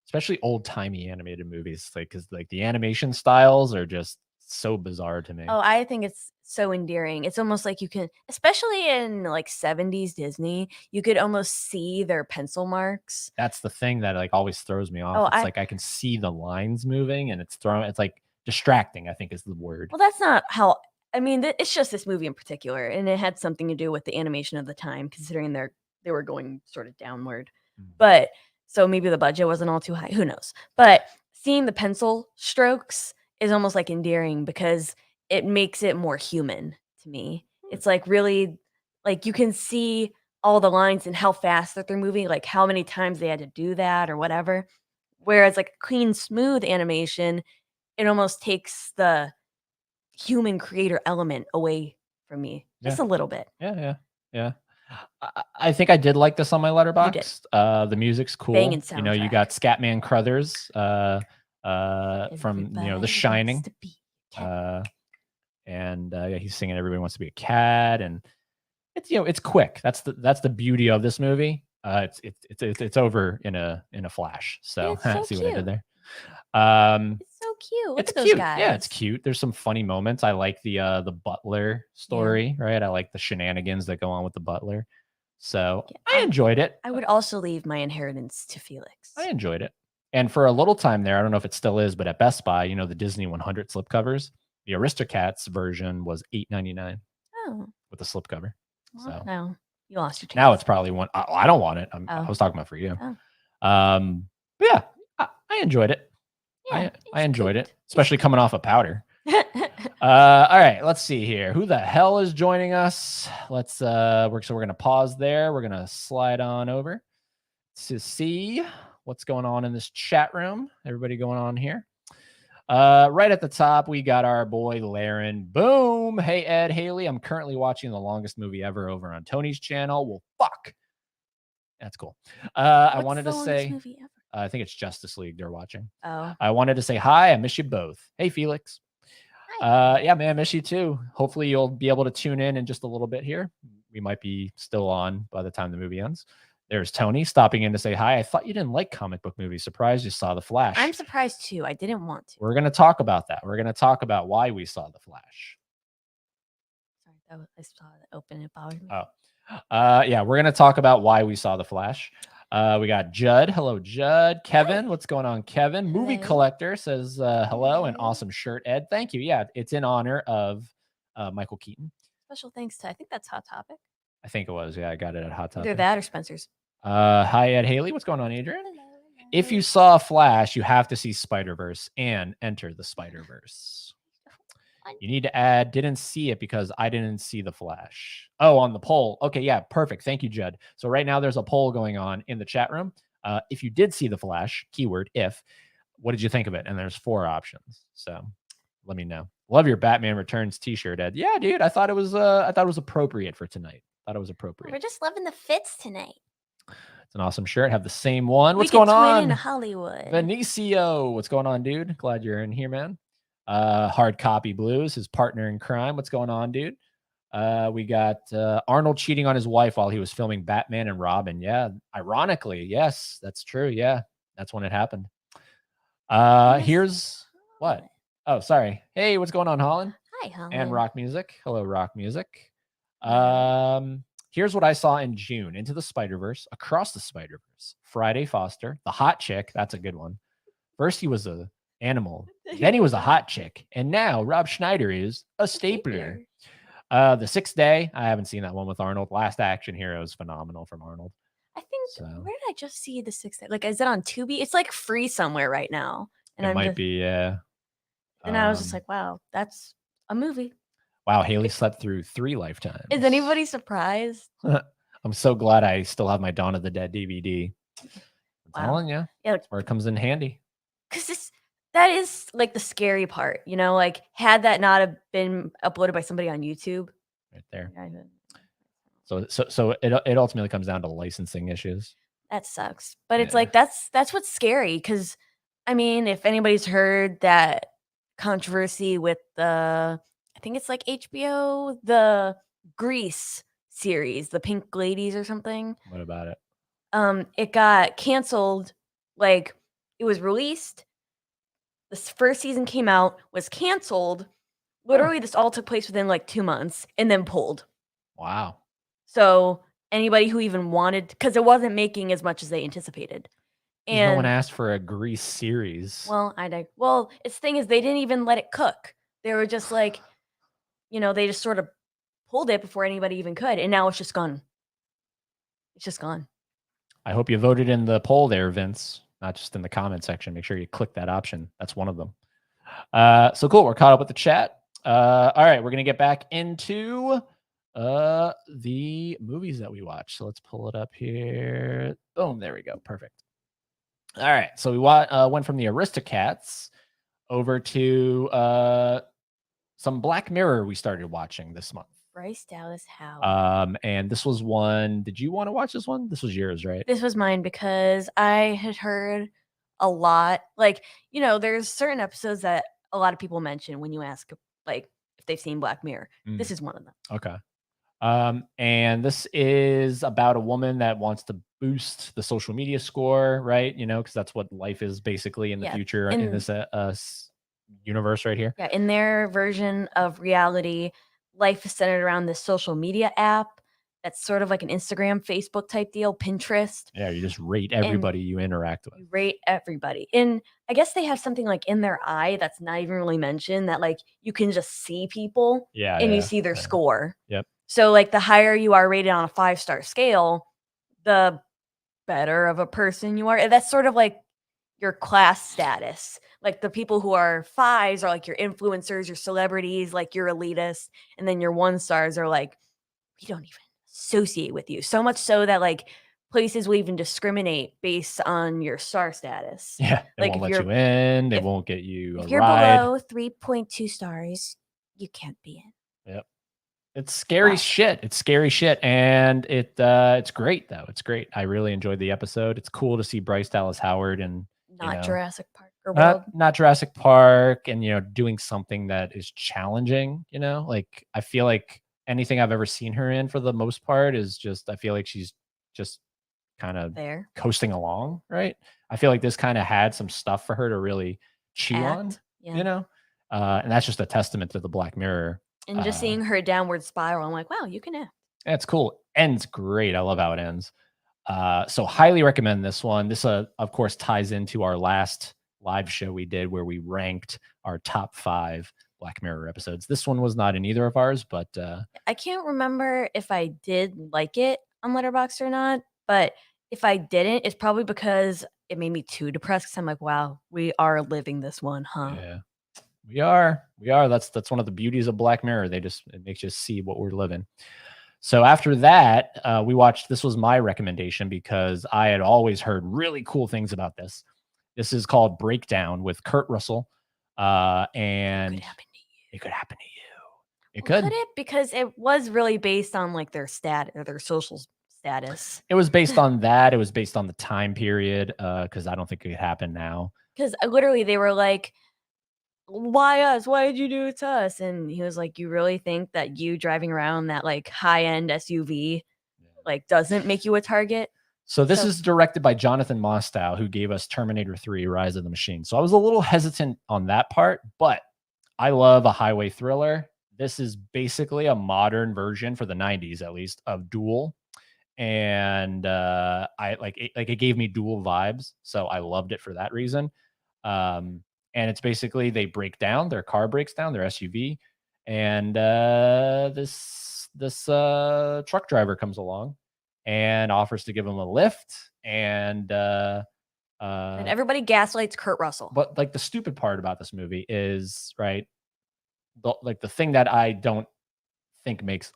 especially old timey animated movies, like because like the animation styles are just so bizarre to me. Oh, I think it's so endearing. It's almost like you can, especially in like 70s Disney, you could almost see their pencil marks. That's the thing that like always throws me off. It's like I can see the lines moving and it's like distracting, I think is the word. Well, that's not how, I mean, it's just this movie in particular. And it had something to do with the animation of the time, considering they were going sort of downward. But so maybe the budget wasn't all too high. Who knows? But seeing the pencil strokes is almost like endearing because it makes it more human to me. It's like really like you can see all the lines and how fast that they're moving, like how many times they had to do that or whatever. Whereas like clean, smooth animation, it almost takes the human creator element away from me just a little bit. Yeah. I think I did like this on my Letterboxd. The music's cool. You know, you got Scatman Crothers from The Shining. And he's singing "Everybody Wants to Be a Cat," and it's quick. That's the beauty of this movie. It's over in a flash. So see what I did there. It's so cute. Look at those guys. Yeah, it's cute. There's some funny moments. I like the butler story, right? I like the shenanigans that go on with the butler. So I enjoyed it. I would also leave my inheritance to Felix. I enjoyed it. And for a little time there, I don't know if it still is, but at Best Buy, the Disney 100 slipcovers, the Aristocats version was $8.99. Oh. With the slipcover. Well, no. You lost your chance. Now it's probably one. I don't want it. I Oh. was talking about for you. Oh. But yeah, I enjoyed it. Yeah, I enjoyed it, cute. especially coming off of powder. All right, let's see here. Who the hell is joining us? Let's we're gonna pause there. We're gonna slide on over to see what's going on in this chat room. Everybody going on here. Right at the top, we got our boy Laren. Boom. Hey Ed, Haley. I'm currently watching the longest movie ever over on Tony's channel. Well, fuck. That's cool. I wanted to say, movie ever? I think it's Justice League they're watching. Oh. I wanted to say hi. I miss you both. Hey, Felix. Yeah, man, I miss you too. Hopefully you'll be able to tune in just a little bit here. We might be still on by the time the movie ends. There's Tony stopping in to say hi. I thought you didn't like comic book movies. Surprised you saw The Flash. I'm surprised too. I didn't want to. We're going to talk about that. We're going to talk about why we saw The Flash. Sorry, I saw it open. It bothered me. Yeah, we're going to talk about why we saw The Flash. We got Judd. Hello, Judd. Kevin, what's going on, Kevin? Hello. Movie Collector says hello and awesome shirt, Ed. Thank you. Yeah, it's in honor of Michael Keaton. Special thanks to, I think that's Hot Topic. I think it was. Yeah, I got it at Hot Topic. Either that or Spencer's. Hi, Ed Haley. What's going on, Adrian? Hello. If you saw Flash, you have to see Spider-Verse and Enter the Spider-Verse. You need to add, didn't see it because I didn't see The Flash. Oh, on the poll. Okay, yeah, perfect. Thank you, Judd. So right now there's a poll going on in the chat room. If you did see The Flash, keyword if, what did you think of it? And there's 4 options. So let me know. Love your Batman Returns t-shirt, Ed. Yeah, dude, I thought it was appropriate for tonight. Thought it was appropriate. We're just loving the fits tonight. It's an awesome shirt. Have the same one. What's going on? In Hollywood. Benicio, what's going on, dude? Glad you're in here, man. Hard Copy Blues, his partner in crime. What's going on, dude? We got Arnold cheating on his wife while he was filming Batman and Robin. Yeah, ironically, yes, that's true. Yeah, that's when it happened. Here's what? Oh, sorry. Hey, what's going on, Holland? Hi, Holland. And Rock Music. Hello, Rock Music. Here's what I saw in June: Into the Spider-Verse, Across the Spider-Verse, Friday Foster, The Hot Chick. That's a good one. First, he was a animal. Then he was a hot chick. And now Rob Schneider is a stapler. The Sixth Day. I haven't seen that one with Arnold. Last Action Hero is phenomenal from Arnold. I think, where did I just see The Sixth Day? Like, is it on Tubi? It's like free somewhere right now. And it might be, yeah. And I was just like, wow, that's a movie. Wow, Haley slept through 3 lifetimes. Is anybody surprised? I'm so glad I still have my Dawn of the Dead DVD. I'm telling you. Yeah, that's where it comes in handy. Because that is like the scary part, you know, like had that not have been uploaded by somebody on YouTube. Right there. So it ultimately comes down to licensing issues. That sucks. But it's like that's what's scary, because I mean, if anybody's heard that controversy with the, I think it's like HBO, the Grease series, the Pink Ladies or something. What about it? It got canceled. Like, it was released. The first season came out, was canceled. Literally, this all took place within like 2 months and then pulled. Wow. So anybody who even wanted, because it wasn't making as much as they anticipated. And no one asked for a Grease series. Well, its thing is they didn't even let it cook. They were just like, you know, they just sort of pulled it before anybody even could, and now it's just gone. It's just gone. I hope you voted in the poll there, Vince, not just in the comment section. Make sure you click that option. That's one of them. So cool. We're caught up with the chat. All right, we're gonna get back into the movies that we watch. So let's pull it up here. Boom, there we go. Perfect. All right, so we went from the Aristocats over to some Black Mirror we started watching this month. Bryce Dallas Howard. And this was one. Did you want to watch this one? This was yours, right? This was mine because I had heard a lot. Like, you know, there's certain episodes that a lot of people mention when you ask, like, if they've seen Black Mirror. This is one of them. Okay. And this is about a woman that wants to boost the social media score, right? You know, because that's what life is basically in the future in this universe right here. Yeah, in their version of reality, life is centered around this social media app that's sort of like an Instagram, Facebook type deal, Pinterest. Yeah, you just rate everybody you interact with. You rate everybody. And I guess they have something like in their eye that's not even really mentioned, that like you can just see people and you see their score. Yep. So, like, the higher you are rated on a 5-star scale, the better of a person you are. And that's sort of like your class status. Like, the people who are 5s are, like, your influencers, your celebrities, like, your elitists, and then your 1 stars are, like, we don't even associate with you. So much so that, like, places will even discriminate based on your star status. Yeah, they Like, won't if let you you're in. They if won't get you a if you're ride. below 3.2 stars, you can't be in. Yep. It's scary Wow. shit. It's scary shit, and it's great though. It's great. I really enjoyed the episode. It's cool to see Bryce Dallas Howard and you Not know Jurassic Park or not World. not Jurassic Park and doing something that is challenging. Like I feel like anything I've ever seen her in for the most part is just I feel like she's just kind of There. coasting along, right? I feel like this kind of had some stuff for her to really chew on, Act. Yeah. you know, and that's just a testament to the Black Mirror. And just seeing her downward spiral, I'm like, wow, you can act. That's cool. Ends great. I love how it ends. So highly recommend this one. This, of course, ties into our last live show we did where we ranked our top 5 Black Mirror episodes. This one was not in either of ours, but I can't remember if I did like it on Letterboxd or not, but if I didn't, it's probably because it made me too depressed. Cause I'm like, wow, we are living this one, huh? yeah, we are. That's one of the beauties of Black Mirror. It makes you see what we're living. So after that, we watched. This was my recommendation because I had always heard really cool things about this. This is called Breakdown with Kurt Russell, Could and happen to you. it could happen to you. It Well, could could. it? Because it was really based on like their stat or their social status. It was based on that. It was based on the time period, because I don't think it could happen now. Because literally they were like, why us? Why did you do it to us? And he was like, you really think that you driving around that like high end SUV like doesn't make you a target? So this So is directed by Jonathan Mostow, who gave us Terminator 3: Rise of the Machine. So I was a little hesitant on that part, but I love a highway thriller. This is basically a modern version for the 90s at least of Duel. And I it gave me Duel vibes, so I loved it for that reason. Um, and it's basically they break down, their car breaks down, their SUV, and this truck driver comes along and offers to give him a lift. And then uh, everybody gaslights Kurt Russell. but like the stupid part about this movie is right, the thing that I don't think makes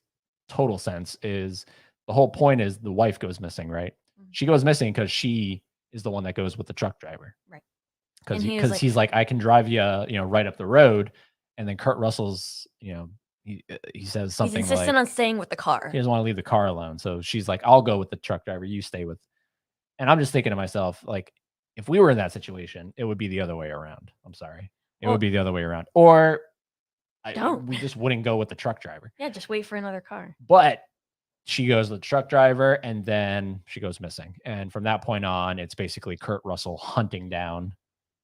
total sense is the whole point is the wife goes missing, right? Mhm. She goes missing because she is the one that goes with the truck driver. Right. Because And he was because like, he's like, I can drive you, right up the road, and then Kurt Russell's, he says he's something insistent like on staying with the he car. doesn't want to leave the car alone, so she's like, I'll go with the truck driver, you stay with. And I'm just thinking to myself, like, if we were in that situation, it would be the other way around. I'm sorry, it would Well, be the other way around, or don't. we just wouldn't go with the truck driver. Yeah, just wait for another car. But she goes with the truck driver and then she goes missing. And from that point on, it's basically Kurt Russell hunting down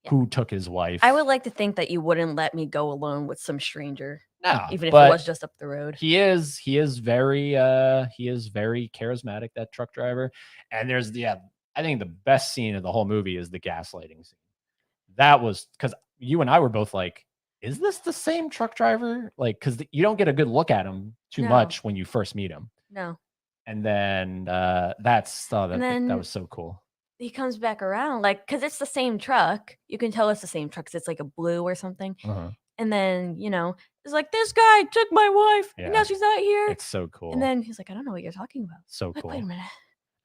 Yeah. who took his I wife. would like to think that you wouldn't let me go alone with some stranger, No, even if it but was just up the road. he is very charismatic, that truck driver. And I think the best scene of the whole movie is the gaslighting scene. That was because you and I were both like, is this the same truck driver? Like, because you don't get a good look at him too No, much when you first meet him. no. And then And that then was so cool. he comes back around, like, because it's the same truck. You can tell it's the same truck 'cause it's like a blue or something. Uh-huh. And then, it's like, this guy took my wife and now Yeah, she's not here. it's so And cool. then he's like, I don't know what you're talking about. So Like, wait a cool. minute.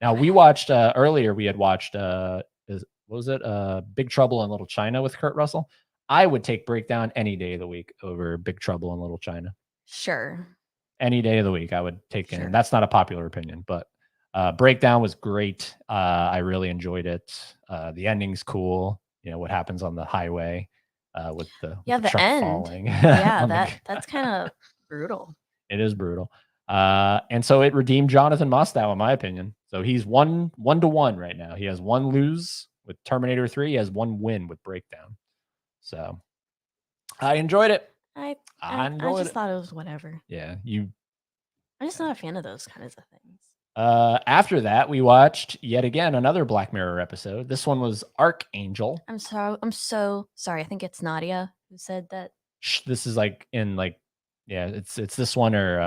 Now we watched earlier we had watched what was it? Big Trouble in Little China with Kurt Russell. I would take Breakdown any day of the week over Big Trouble in Little China. Sure. Any day of the week I would take it. And Sure. that's not a popular opinion, but Breakdown was great. I really enjoyed it. The ending's cool. What happens on the highway with Yeah, the the truck end. falling Yeah, on the that's kind of brutal. It is brutal. And so it redeemed Jonathan Mostow, in my opinion. So he's 1-1 right now. He has one lose with Terminator 3. He has one win with Breakdown. So I enjoyed it. I I I enjoyed just it. thought it was whatever. Yeah. I'm just not a fan of those kinds of things. After that, we watched yet again another Black Mirror episode. This one was Archangel. I'm so sorry. I think it's Nadia who said that. This is like in like, yeah, it's this one or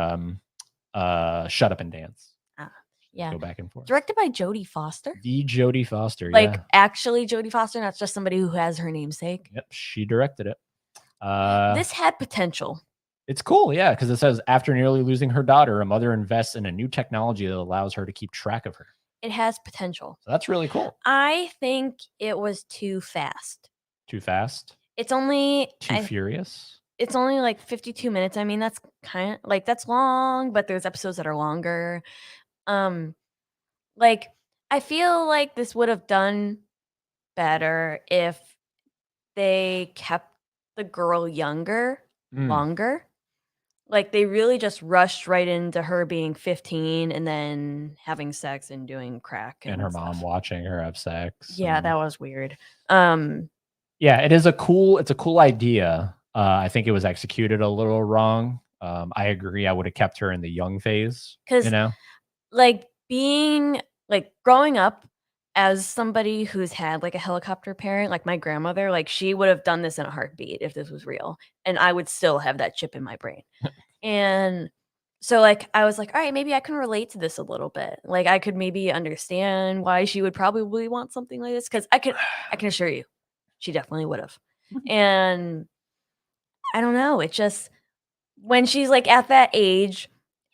Shut Up and Dance. Ah, yeah. Go back and forth. Directed by Jodie Foster. The Jodie Foster, Like yeah. actually Jodie Foster, not just somebody who has her namesake. Yep, she directed it. This had potential. It's cool, yeah, because it says after nearly losing her daughter, a mother invests in a new technology that allows her to keep track of her. It has potential. So that's really cool. I think it was too fast. Too fast? It's only Too furious? It's only like 52 minutes. I mean, that's kind of like that's long, but there's episodes that are longer. Like I feel like this would have done better if they kept the girl younger, longer. Like they really just rushed right into her being 15 and then having sex and doing crack And her mom watching her have sex. Yeah, that was weird. Yeah, it's a cool idea. I think it was executed a little wrong. I agree. I would have kept her in the young phase, you know? Like being like growing up as somebody who's had like a helicopter parent, like my grandmother, like she would have done this in a heartbeat if this was real, and I would still have that chip in my brain. And so like I was like, all right, maybe I can relate to this a little bit. Like I could maybe understand why she would probably want something like this, because I can assure you, she definitely would have. And I don't know, it just when she's like at that age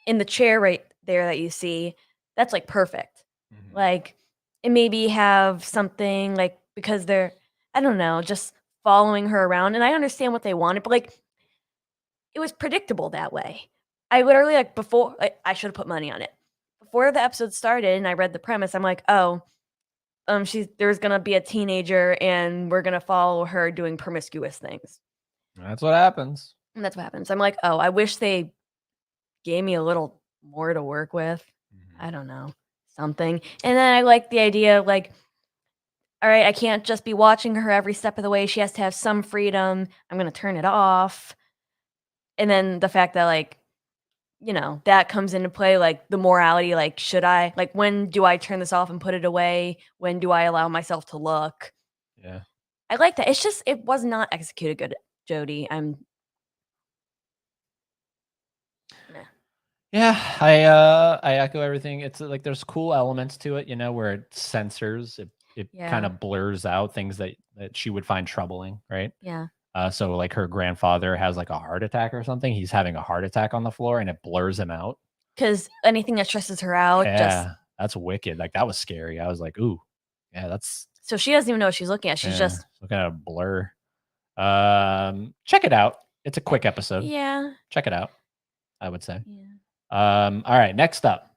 in the chair right there that you see, that's like perfect. Like and maybe have something like because they're I don't know, just following her around. And I understand what they wanted, but like it was predictable that way. I literally like before I should have put money on it. Before the episode started and I read the premise, I'm like, oh, there's gonna be a teenager and we're gonna follow her doing promiscuous things. That's what happens. And that's what happens. I'm like, oh, I wish they gave me a little more to work with. I don't know, something. And then I like the idea of like, all right, I can't just be watching her every step of the way. She has to have some freedom. I'm gonna turn it off. And then the fact that like, you know, that comes into play, like the morality, like should I like when do I turn this off and put it away? When do I allow myself to look? Yeah. I like that. It's just it was not executed good, Jody. Yeah, I echo everything. It's like there's cool elements to it, you know, where it censors, it kind of blurs out things that she would find troubling, right? Yeah. So like her grandfather has like a heart attack or something. He's having a heart attack on the floor and it blurs him out. Because anything that stresses her out, just that's wicked. Like that was scary. I was like, ooh, yeah, that's so she doesn't even know what she's looking at. She's just looking at a blur. Check it out. It's a quick episode. Yeah. Check it out, I would say. Yeah. All right, next up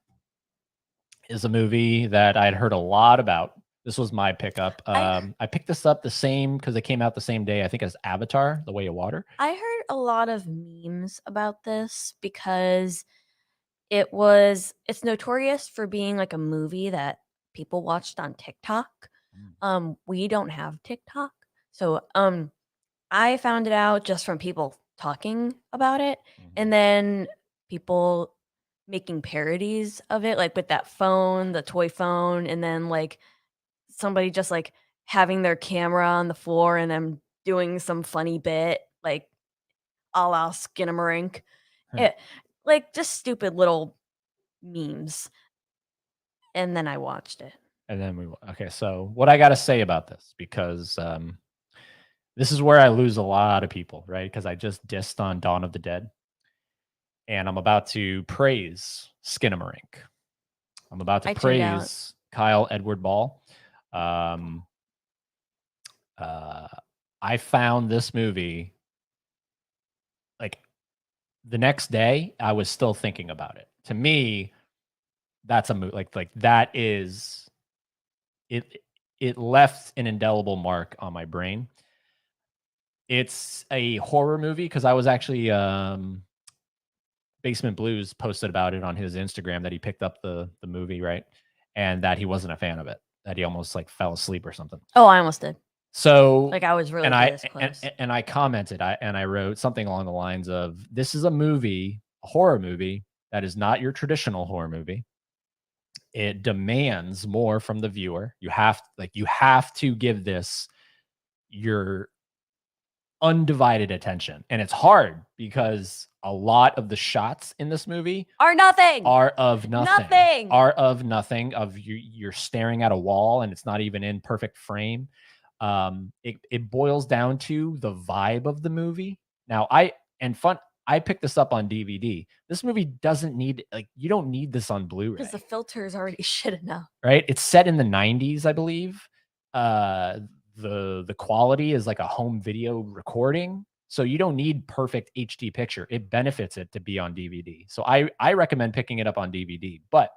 is a movie that I'd heard a lot about. This was my pickup. I picked this up the same because it came out the same day, I think, as Avatar: The Way of Water. I heard a lot of memes about this because it's notorious for being like a movie that people watched on TikTok. We don't have TikTok. So I found it out just from people talking about it and then people making parodies of it, like with that phone, the toy phone, and then like somebody just like having their camera on the floor and them doing some funny bit, like a la Skinamarink. It, like just stupid little memes. And then I watched it. And then okay, so what I got to say about this, because this is where I lose a lot of people, right? Because I just dissed on Dawn of the Dead. And I'm about to praise Skinamarink. I'm about to praise Kyle Edward Ball. I found this movie like the next day. I was still thinking about it. To me, that's a movie like that is it. It left an indelible mark on my brain. It's a horror movie because I was actually Basement Blues posted about it on his Instagram that he picked up the movie, right? And that he wasn't a fan of it, that he almost like fell asleep or something. Oh, I almost did. So like I was really close. And I commented, I wrote something along the lines of, this is a movie, a horror movie that is not your traditional horror movie. It demands more from the viewer. You have to give this your undivided attention. And it's hard because a lot of the shots in this movie Are nothing. are of nothing. Nothing. Are of nothing. Of you're staring at a wall and it's not even in perfect frame. It boils down to the vibe of the movie. Now, I picked this up on DVD. This movie doesn't need, like, you don't need this on Because the Blu-ray, filter is already shit enough. right? It's set in the 90s, I believe. Uh, the quality is like a home video recording, so you don't need perfect HD picture. It benefits it to be on DVD. So I recommend picking it up on DVD. But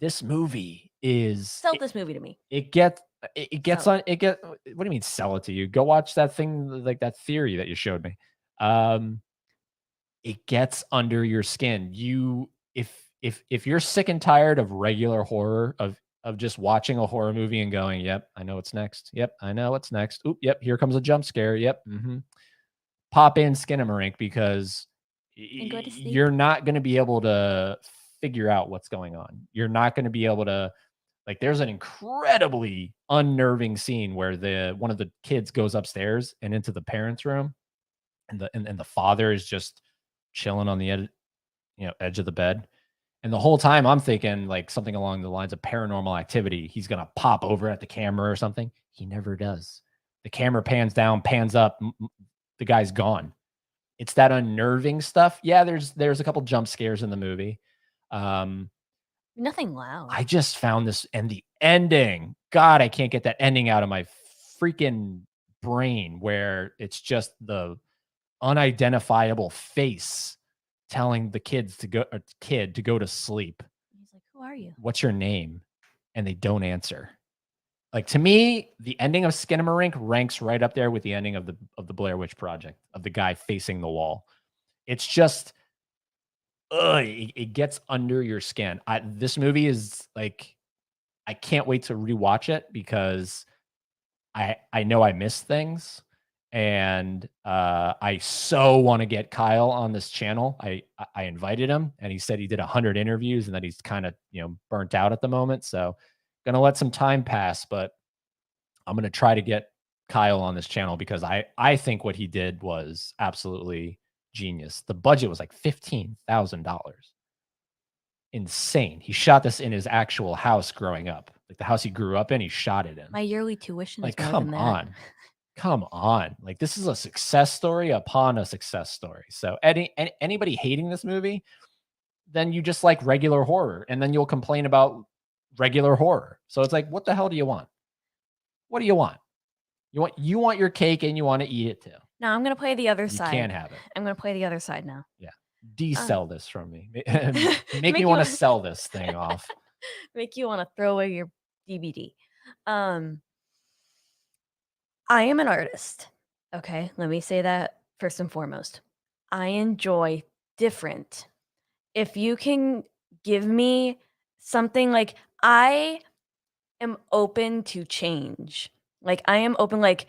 this movie is Sell this movie to me. it gets it gets Sell on it get what do you mean sell it to you? Go watch that thing, like that theory that you showed me. Um, it gets under your skin. You if you're sick and tired of regular horror, of just watching a horror movie and going, "Yep, I know what's next. Yep, I know what's next. Oop, yep, here comes a jump scare. Yep, pop in Skinamarink because and go to sleep. you're not going to be able to figure out what's going on. You're not going to be able to, like, there's an incredibly unnerving scene where the one of the kids goes upstairs and into the parents' room, and the father is just chilling on the edge of the bed. And the whole time I'm thinking like something along the lines of Paranormal Activity. He's gonna pop over at the camera or something. He never does. The camera pans down, pans up. The guy's gone. It's that unnerving stuff. Yeah, there's a couple jump scares in the movie. Um, Nothing loud. I just found this, and the ending. God, I can't get that ending out of my freaking brain where it's just the unidentifiable face telling the kid to go to sleep. He's like, "Who are you?" What's your name? And they don't answer. Like, to me, the ending of Skinamarink ranks right up there with the ending of the Blair Witch Project, of the guy facing the wall. It's just, ugh, it gets under your skin. This movie is like, I can't wait to rewatch it because I know I missed things, and I so want to get Kyle on this channel. I invited him, and he said he did 100 interviews and that he's kind of burnt out at the moment. So gonna let some time pass, but I'm gonna try to get Kyle on this channel because I think what he did was absolutely genius. The budget was like $15,000. Insane. He shot this in his actual house growing up, like the house he grew up in. He shot it in. My yearly tuition is Like, more come than that. on. Come on. Like, this is a success story upon a success story. So anybody hating this movie, then you just like regular horror, and then you'll complain about regular horror. So it's like, what the hell do you want? What do you want? You want your cake and you want to eat it too. Now I'm gonna play the other You side. can't have it. I'm gonna play the other side now. Yeah. De-sell this from me. Make Make me you want to wanna- sell this thing off. Make you want to throw away your DVD. I am an artist. Okay, let me say that first and foremost. I enjoy different. If you can give me something, like, I am open to change. Like, I am open, like,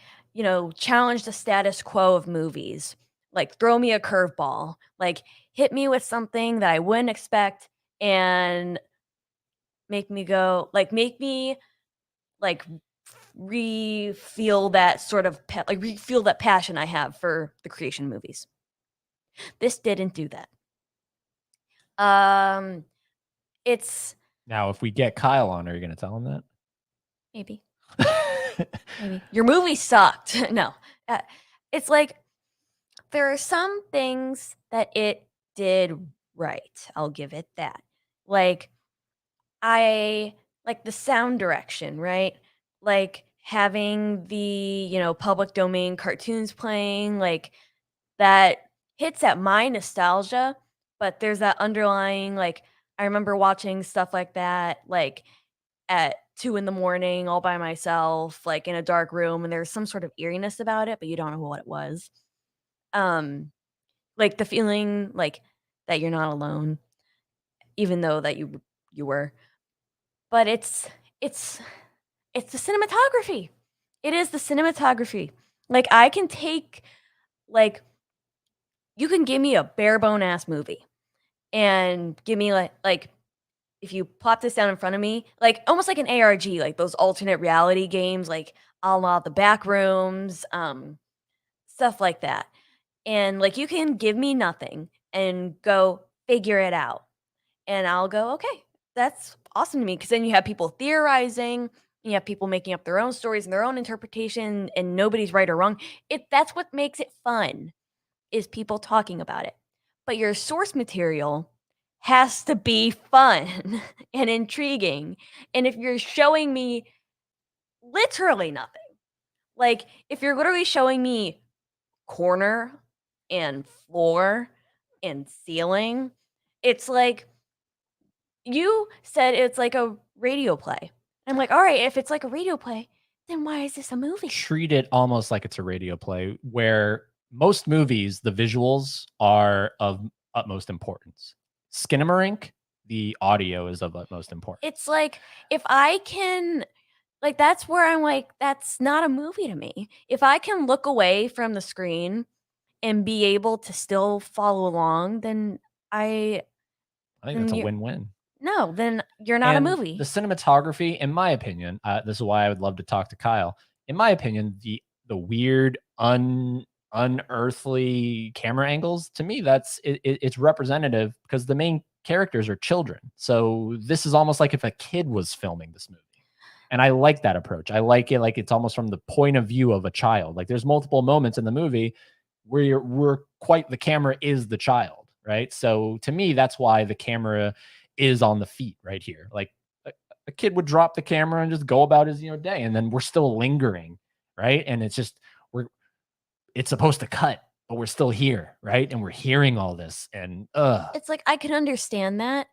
challenge the status quo of movies. Like, throw me a curveball. Like, hit me with something that I wouldn't expect and make me go, like, make me, like, re-feel that sort of re-feel that passion I have for the creation movies. This didn't do that. It's Now, if we get Kyle on, are you going to tell him maybe that? maybe your movie sucked. No, it's like there are some things that it did right. I'll give it that. Like, I like the sound direction, right? Like having the, public domain cartoons playing, like that hits at my nostalgia, but there's that underlying, like, I remember watching stuff like that, like at 2 in the morning all by myself, like in a dark room, and there's some sort of eeriness about it, but you don't know what it was. Um, like the feeling like that you're not alone, even though that you were. But it's the cinematography. It is the cinematography. Like, I can take, like, you can give me a bare bone ass movie and give me like if you plop this down in front of me, like almost like an ARG, like those alternate reality games, like a la the back rooms, stuff like that. and like you can give me nothing and go figure it out, and I'll go, okay, that's awesome to me, because then you have people theorizing, you have people making up their own stories and their own interpretation, and nobody's right or wrong. That's what makes it fun, is people talking about it. But your source material has to be fun and intriguing. And if you're showing me literally nothing, like if you're literally showing me corner and floor and ceiling, it's like you said it's like a radio play. I'm like, all right, if it's like a radio play, then why is this a movie? Treat it almost like it's a radio play, where most movies, the visuals are of utmost importance. Skinamarink, the audio is of utmost importance. It's like if I can, like, that's where I'm like, that's not a movie to me. If I can look away from the screen and be able to still follow along, then I I think then that's a you win-win. no, then you're not a And the movie. cinematography, in my opinion, this is why I would love to talk to Kyle. In my opinion, the weird, unearthly camera angles, to me, it's representative because the main characters are children. So this is almost like if a kid was filming this movie. And I like that approach. I like it like it's almost from the point of view of a child. Like there's multiple moments in the movie where we're quite the camera is the child, right? So to me, that's why the camera is on the feet right here. Like a kid would drop the camera and just go about his day, and then we're still lingering, right? And it's just we're it's supposed to cut, but we're still here, right? And we're hearing all this, and It's like I can understand that,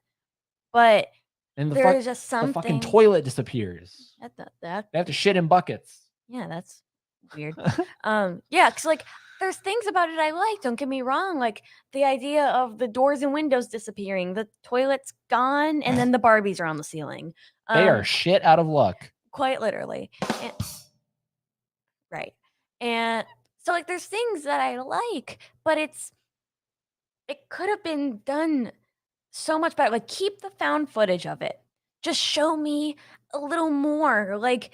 but and there's just the some fucking things toilet disappears. that They have to shit in buckets. yeah, that's weird. Yeah, because like there's things about it I like. Don't get me wrong. Like the idea of the doors and windows disappearing, the toilet's gone, and then the Barbies are on the ceiling. They are Um, shit out of luck. quite literally. And, right. And so like there's things that I like, but it could have been done so much better. Like keep the found footage of it. Just show me a little more. Like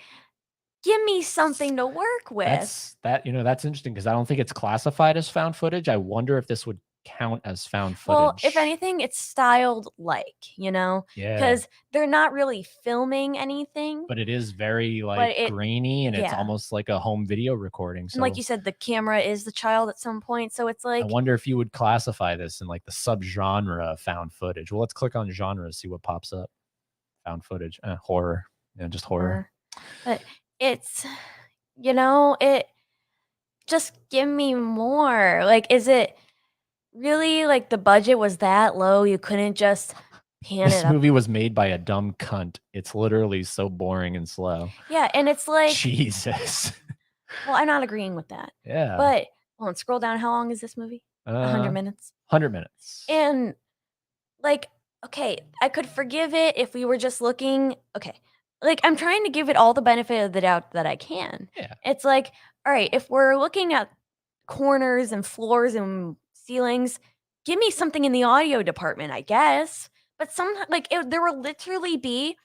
give me something to work with. That's interesting because I don't think it's classified as found footage. I wonder if this would count as found Well, if footage. anything, it's styled like, Yeah, because they're not really filming anything, but it is very but like it, grainy and it's yeah. almost like a home video recording. And like you So said, the camera is the child at some point. So it's I like, wonder if you would classify this in like the subgenre of found footage. Well, let's click on genre, see what pops up. Found footage, horror, just horror. or, but it's, it just give me more. Like, is it really like the budget was that low? You couldn't just pan it This up. movie was made by a dumb cunt. It's literally so boring and slow. Yeah. And it's like, Jesus. well, I'm not agreeing with that. Yeah. But hold on, scroll down. How long is this movie? 100 minutes. 100 minutes. And like, okay, I could forgive it if we were just looking. Okay, like I'm trying to give it all the benefit of the doubt that I can. Yeah. It's like, all right, if we're looking at corners and floors and ceilings, give me something in the audio department, I guess. But there will literally be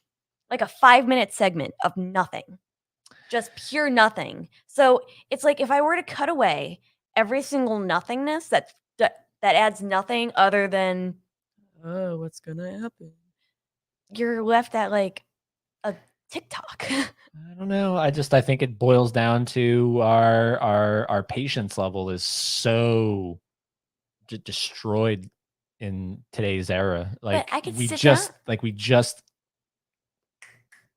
like a 5 minute segment of nothing, just pure nothing. So it's like if I were to cut away every single nothingness that adds nothing other than, oh, what's gonna happen? You're left at like a TikTok. I don't know. I think it boils down to our patience level is so destroyed in today's era. But Like I could sit down.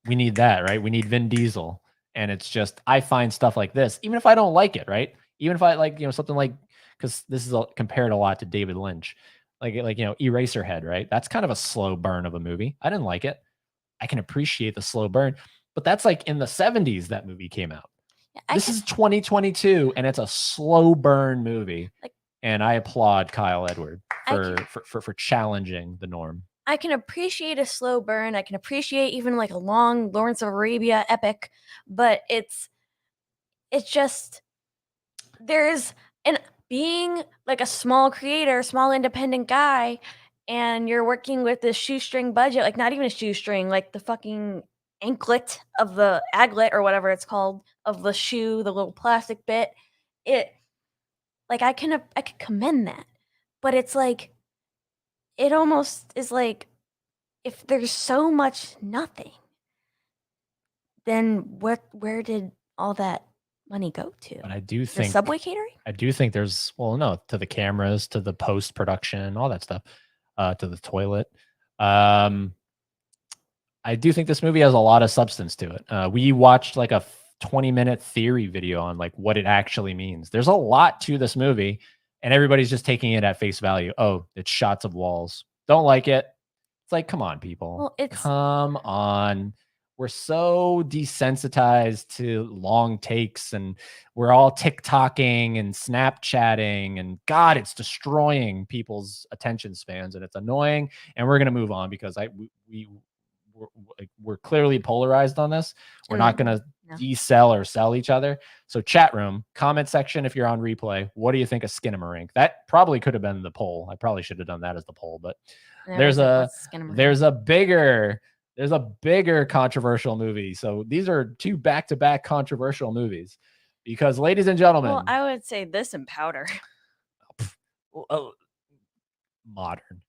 we need that, right? We need Vin Diesel. And it's just I find stuff like this, even if I don't like it, right? Even if I like, something like because this is compared a lot to David Lynch. Like Eraserhead, right? That's kind of a slow burn of a movie. I didn't like it. I can appreciate the slow burn, but that's like in the 70s that movie came out. I This can is 2022 and it's a slow burn movie. like And I applaud Kyle Edward I can for challenging the norm. I can appreciate a slow burn. I can appreciate even like a long Lawrence of Arabia epic, but it's just there's and being like a small creator, small independent guy, and you're working with this shoestring budget, like not even a shoestring, like the fucking anklet of the aglet or whatever it's called of the shoe, the little plastic bit. It like I can commend that, but it's like it almost is like if there's so much nothing, then where did all that money go to? But I do The think Subway catering? there's, well, no, to the cameras, to the post production, all that stuff, to the toilet. Um, I do think this movie has a lot of substance to it. We watched like a 20-minute theory video on like what it actually means. There's a lot to this movie, and everybody's just taking it at face value. Oh, it's shots of walls. Don't like it. It's like, come on, people. Well, it's Come on. We're so desensitized to long takes, and we're all TikToking and Snapchatting, and God, it's destroying people's attention spans, and it's annoying. And we're gonna move on because we're clearly polarized on this. We're not gonna no. desell or sell each other. So chat room, comment section if you're on replay. What do you think of Skinamarink? That probably could have been the poll. I probably should have done that as the poll, but there's a bigger controversial movie. So these are two back-to-back controversial movies because, ladies and gentlemen, Well, I would say this and Powder. modern.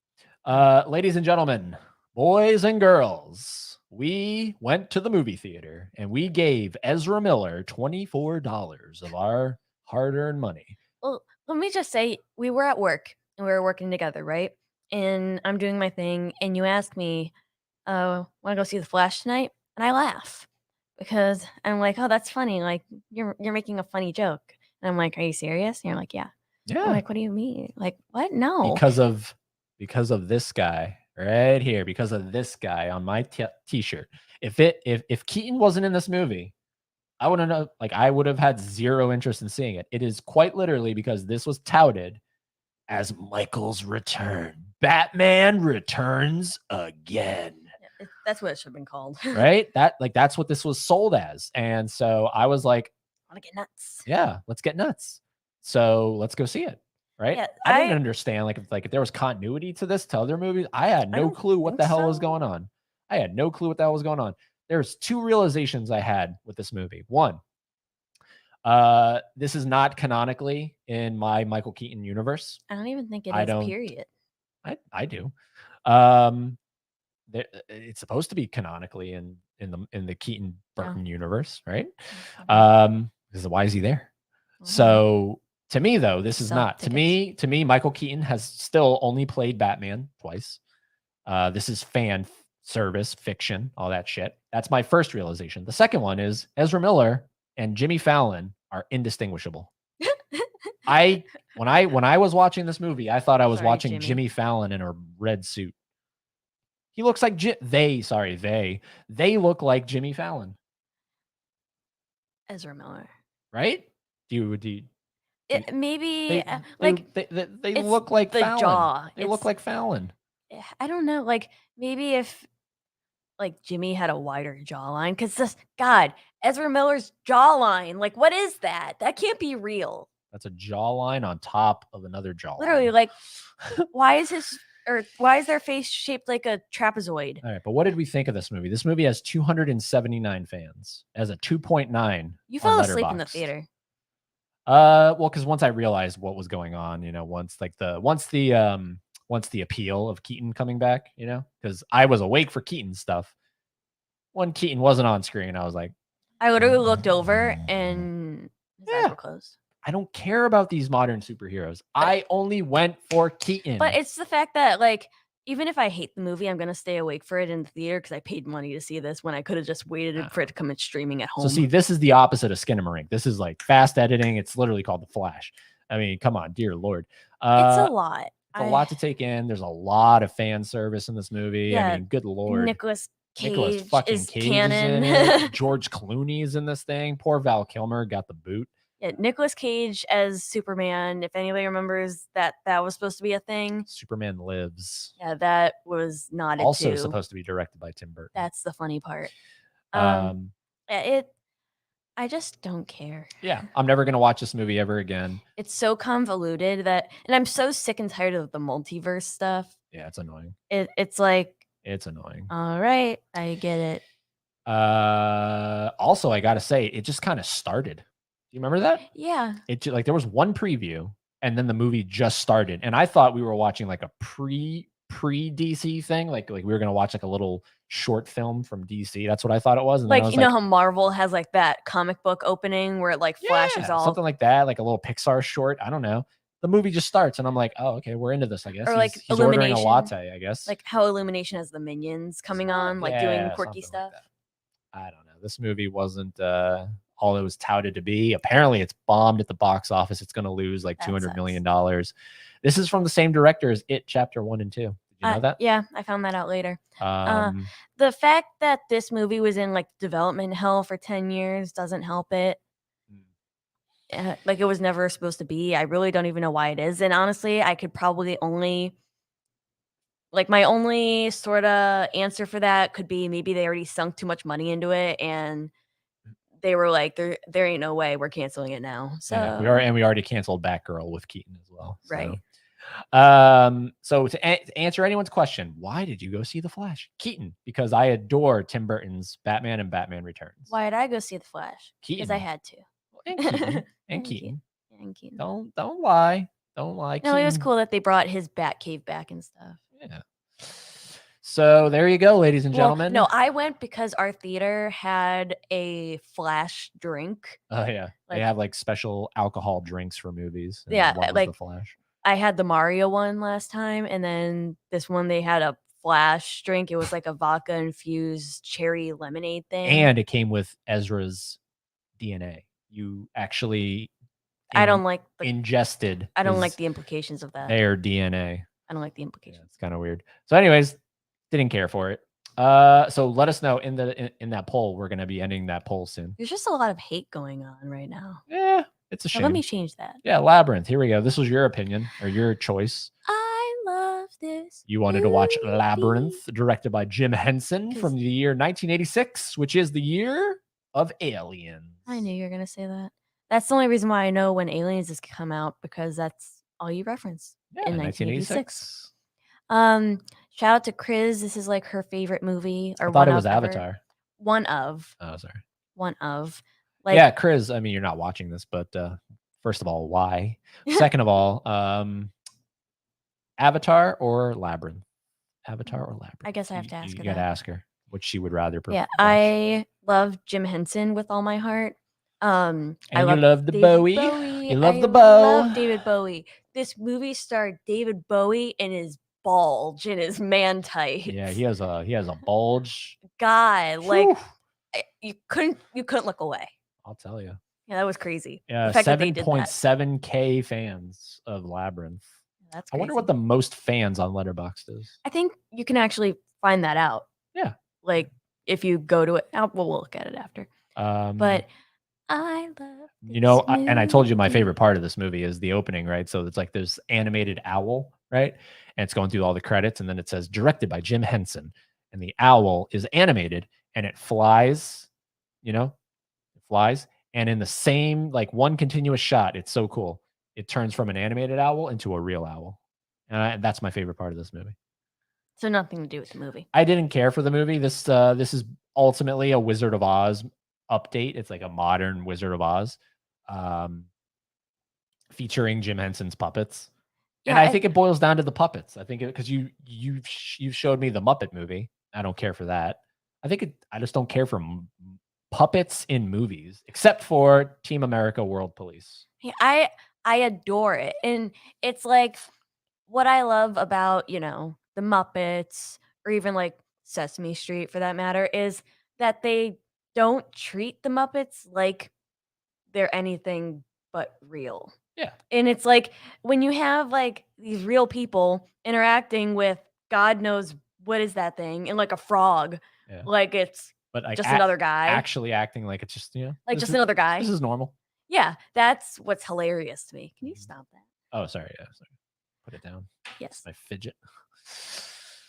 Ladies and gentlemen, boys and girls, we went to the movie theater and we gave Ezra Miller $24 of our hard-earned money. Well, let me just say, we were at work and we were working together, right? And I'm doing my thing, and you asked me, "Want to go see The Flash tonight?" And I laugh because I'm like, "Oh, that's funny. Like you're making a funny joke." And I'm like, "Are you serious?" And you're like, "Yeah." I'm Yeah, like, "What do you mean? Like what? No." because of this guy right here, because of this guy on my t-shirt. If Keaton wasn't in this movie, I wouldn't know. Like, I would have had zero interest in seeing it. It is quite literally because this was touted as Michael's return. Batman returns again. Yeah, that's what it should have been called. Right? That's what this was sold as. And so I was like, I want to get nuts. yeah, let's get nuts. So let's go see it. Right? Yeah, I didn't understand if there was continuity to this to other movies. I had I no don't clue what think the hell was so. going on. I had no clue what the hell was going on. There's two realizations I had with this movie. One, this is not canonically in my Michael Keaton universe. I don't even think it I is. don't. Period. I do. Um, it's supposed to be canonically in the Keaton Burton universe, right? Because why is he there? So to me, though, this is not. To me, Michael Keaton has still only played Batman twice. This is fan service fiction, all that shit. That's my first realization. The second one is Ezra Miller and Jimmy Fallon are indistinguishable. When I was watching this movie, I thought I was watching Jimmy Fallon in a red suit. He looks like they look like Jimmy Fallon. Ezra Miller. Right? Maybe they look like the Fallon. jaw. They look like Fallon. I don't know. Like maybe if like Jimmy had a wider jawline, because this God, Ezra Miller's jawline, like what is that? That can't be real. That's a jawline on top of another jawline. Literally, like why is their face shaped like a trapezoid? All right, but what did we think of this movie? This movie has 279 fans, as a 2.9. You fell asleep in the theater. Well, because once I realized what was going on, once the appeal of Keaton coming back, because I was awake for Keaton stuff. When Keaton wasn't on screen, I was like, I literally looked over and his eyes were closed. I don't care about these modern superheroes. I only went for Keaton. But it's the fact that, like, even if I hate the movie, I'm gonna stay awake for it in the theater because I paid money to see this when I could have just waited for it to come in streaming at home. So see, this is the opposite of Skinamarink. This is like fast editing. It's literally called The Flash. I mean, come on, dear Lord. It's a lot. It's a lot to take in. There's a lot of fan service in this movie. Yeah, I mean, good Lord. Nicolas fucking is Cage canon. is in it. George Clooney's in this thing. Poor Val Kilmer got the boot. Yeah, Nicolas Cage as Superman. If anybody remembers that was supposed to be a thing. Superman Lives. Yeah, that was not also supposed to be directed by Tim Burton. That's the funny part. I just don't care. Yeah, I'm never gonna watch this movie ever again. It's so convoluted and I'm so sick and tired of the multiverse stuff. Yeah, it's annoying. It's like it's annoying. All right, I get it. Also, I gotta say, it just kind of started. Do you remember that? Yeah. There was one preview, and then the movie just started, and I thought we were watching like a pre DC thing, like we were gonna watch like a little short film from DC. That's what I thought it was, and then I Like, was you know like, how Marvel has, like, that comic book opening where it, like, flashes yeah, all something like that, like a little Pixar short. I don't know. The movie just starts, and I'm like, oh, okay, we're into this. I guess or, like, he's ordering a Illumination, latte. I guess. like, how Illumination has the Minions coming on, like, doing Yeah, quirky something like stuff. that. I don't know. This movie wasn't all it was touted to be. Apparently, it's bombed at the box office. It's going to lose like That $200 million. This is from the same director as It Chapter 1 and 2. Did you know that? Yeah, I found that out later. Um, The fact that this movie was in, like, development hell for 10 years doesn't help it. Like, it was never supposed to be. I really don't even know why it is, and honestly, I could probably only like, my only sorta answer for that could be maybe they already sunk too much money into it, and they were like, "There ain't no way we're canceling it now." yeah, So we already canceled Batgirl with Keaton as well. So, right. to answer anyone's question, why did you go see The Flash? Keaton, because I adore Tim Burton's Batman and Batman Returns. Why did I go see The Flash? Because I Keaton. had to. And Keaton. And And Keaton. And Keaton. Don't lie. Don't lie. No, it was Keaton. cool that they brought his Batcave back and stuff. Yeah. So there you go, ladies and Well, gentlemen. no, I went because our theater had a Flash drink. Oh yeah, they Like, have like special alcohol drinks for movies. And yeah, one was The like Flash. I had the Mario one last time, and then this one they had a Flash drink. It was like a vodka infused cherry lemonade thing. And it came with Ezra's DNA. You actually I don't like ingested. I don't like the implications of that. Their DNA. I don't like the implications. Yeah, it's kind of weird. So, anyways, didn't care for it. So let us know in that poll. We're gonna be ending that poll soon. There's just a lot of hate going on right now. Yeah, it's a shame. Let me change that. Yeah, Labyrinth. Here we go. This was your opinion or your choice. I love this. You wanted to watch Labyrinth, directed by Jim Henson from the year 1986, which is the year of Aliens. I knew you were gonna say that. That's the only reason why I know when Aliens has come out, because that's all you reference in 1986. Shout out to Chris. This is like her favorite movie, or I thought one it was of ever. Avatar. One of. Oh, sorry. One of. Like, yeah, Chris. I mean, you're not watching this, but first of all, why? Second of all, Avatar or Labyrinth? Avatar or Labyrinth? I guess I have to ask her. You got to ask her what she would rather prefer. Yeah, I love Jim Henson with all my heart. And I love the Bowie. You love the bow. Love David Bowie. This movie starred David Bowie in his bulge, in his man tights. Yeah, he has a bulge. God, like you couldn't look away. I'll tell you. Yeah, that was crazy. Yeah, 7.7K fans of Labyrinth. That's crazy. I wonder what the most fans on Letterboxd is. I think you can actually find that out. Yeah. Like if you go to it, we'll look at it after. But I love and I told you my favorite part of this movie is the opening, right? So it's like this animated owl, right? And it's going through all the credits, and then it says directed by Jim Henson, and the owl is animated and it flies, it flies, and in the same like one continuous shot, it's so cool. It turns from an animated owl into a real owl, and that's my favorite part of this movie. So nothing to do with the movie. I didn't care for the movie. This is ultimately a Wizard of Oz update. It's like a modern Wizard of Oz, featuring Jim Henson's puppets. Yeah, and I think it boils down to the puppets. I think because you've showed me the Muppet movie. I don't care for that. I just don't care for puppets in movies, except for Team America: World Police. Yeah, I adore it, and it's like what I love about the Muppets, or even like Sesame Street for that matter, is that they don't treat the Muppets like they're anything but real. Yeah. And it's like when you have like these real people interacting with God knows what is that thing, and like a frog, like it's just another guy. Actually acting like it's just, like just another guy. This is normal. Yeah, that's what's hilarious to me. Can you stop that? Oh, sorry. Yeah, sorry. Put it down. Yes. I fidget.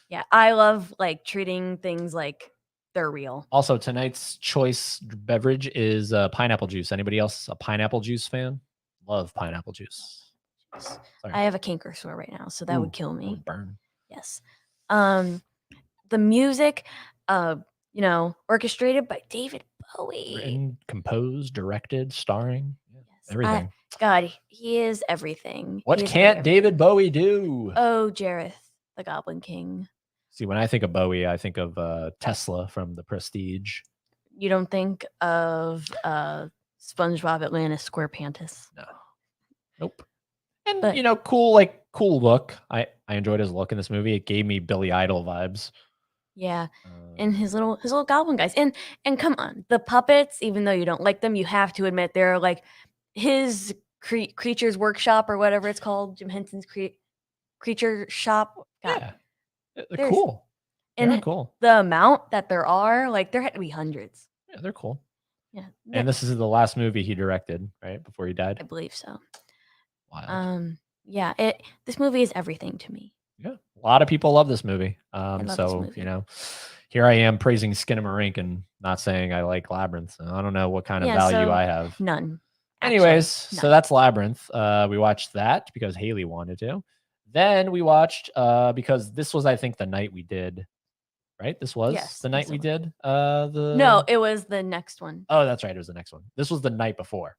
Yeah, I love like treating things like they're real. Also, tonight's choice beverage is pineapple juice. Anybody else a pineapple juice fan? Love pineapple juice. Sorry. I have a canker sore right now, so that would kill me. Would burn. Yes. The music, orchestrated by David Bowie. Written, composed, directed, starring. Yes. Everything. God, he is everything. What He is can't David everything. Bowie do? Oh, Jareth, the Goblin King. See, when I think of Bowie, I think of Tesla from The Prestige. You don't think of SpongeBob Atlantis SquarePantis? No, nope. And But cool look. I enjoyed his look in this movie. It gave me Billy Idol vibes. yeah, and his little goblin guys, and come on, the puppets. Even though you don't like them, you have to admit they're like his Creatures Workshop or whatever it's called, Jim Henson's Creature Shop. God, Yeah, they're there's cool. They're and cool. the amount that there are, like there had to be hundreds. Yeah, they're cool. Yeah, And this is the last movie he directed, right before he died. I believe so. Wild. Yeah, this movie is everything to me. Yeah, a lot of people love this movie. I love this So movie. here I am praising Skinamarink and not saying I like Labyrinth. So I don't know what kind of value so I have. none. Anyways, Actually, so none. that's Labyrinth. We watched that because Haley wanted to. Then we watched because this was, I think, the night we did. Right, this was Yes, the night yes, we it was. did. No, it was the next one. Oh, that's right. It was the next one. This was the night before.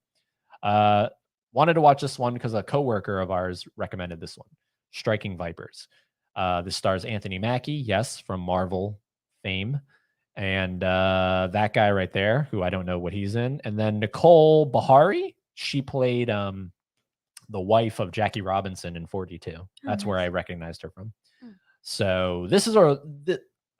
Wanted to watch this one because a coworker of ours recommended this one, Striking Vipers. This stars Anthony Mackie, yes, from Marvel fame, and that guy right there, who I don't know what he's in, and then Nicole Bahari. She played the wife of Jackie Robinson in 42. That's where I recognized her from. So this is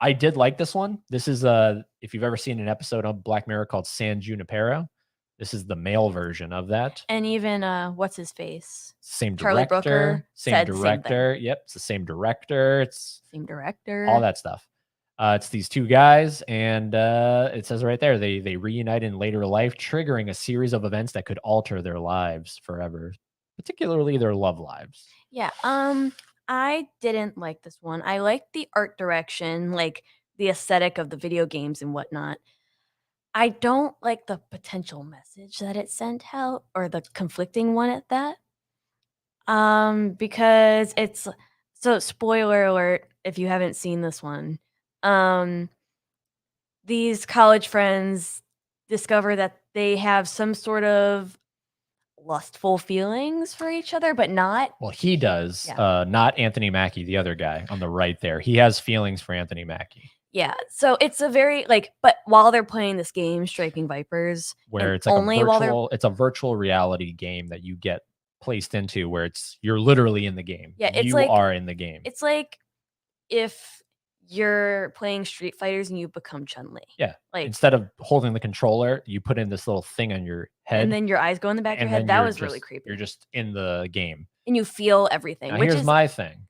I did like this one. This is if you've ever seen an episode of Black Mirror called San Junipero, this is the male version of that. And even what's his face? Same Charlie director, Brooker same said the same thing. director. Yep, it's the same director. It's Same director. all that stuff. It's these two guys, and it says right there they reunite in later life, triggering a series of events that could alter their lives forever, particularly their love lives. Yeah. I didn't like this one. I liked the art direction, like the aesthetic of the video games and whatnot. I don't like the potential message that it sent out, or the conflicting one at that. Because it's so, spoiler alert if you haven't seen this one. These college friends discover that they have some sort of lustful feelings for each other, but not. Well, he does, Yeah. not Anthony Mackie, the other guy on the right there. He has feelings for Anthony Mackie. Yeah, so it's a very but while they're playing this game, Striking Vipers, Where and it's like only while they're it's a virtual reality game that you get placed into where you're literally in the game. Yeah, it's You like are in the game. it's like if you're playing Street Fighters and you become Chun-Li. Yeah. Like, instead of holding the controller, you put in this little thing on your head. and then your eyes go in the back of your head. That was really creepy. You're just in the game. And you feel everything, Now, which here's is my thing.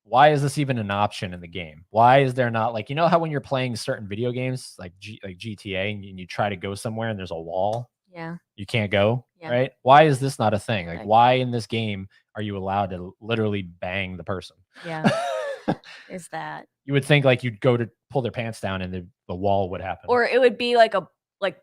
Why is this even an option in the game? Why is there not, like, you know how when you're playing certain video games like GTA and you try to go somewhere and there's a wall? Yeah. You can't go, Yeah. right? Why is this not a thing? Like, why in this game are you allowed to literally bang the person? Yeah. Is that? You would think like you'd go to pull their pants down and the wall would happen. Or it would be like a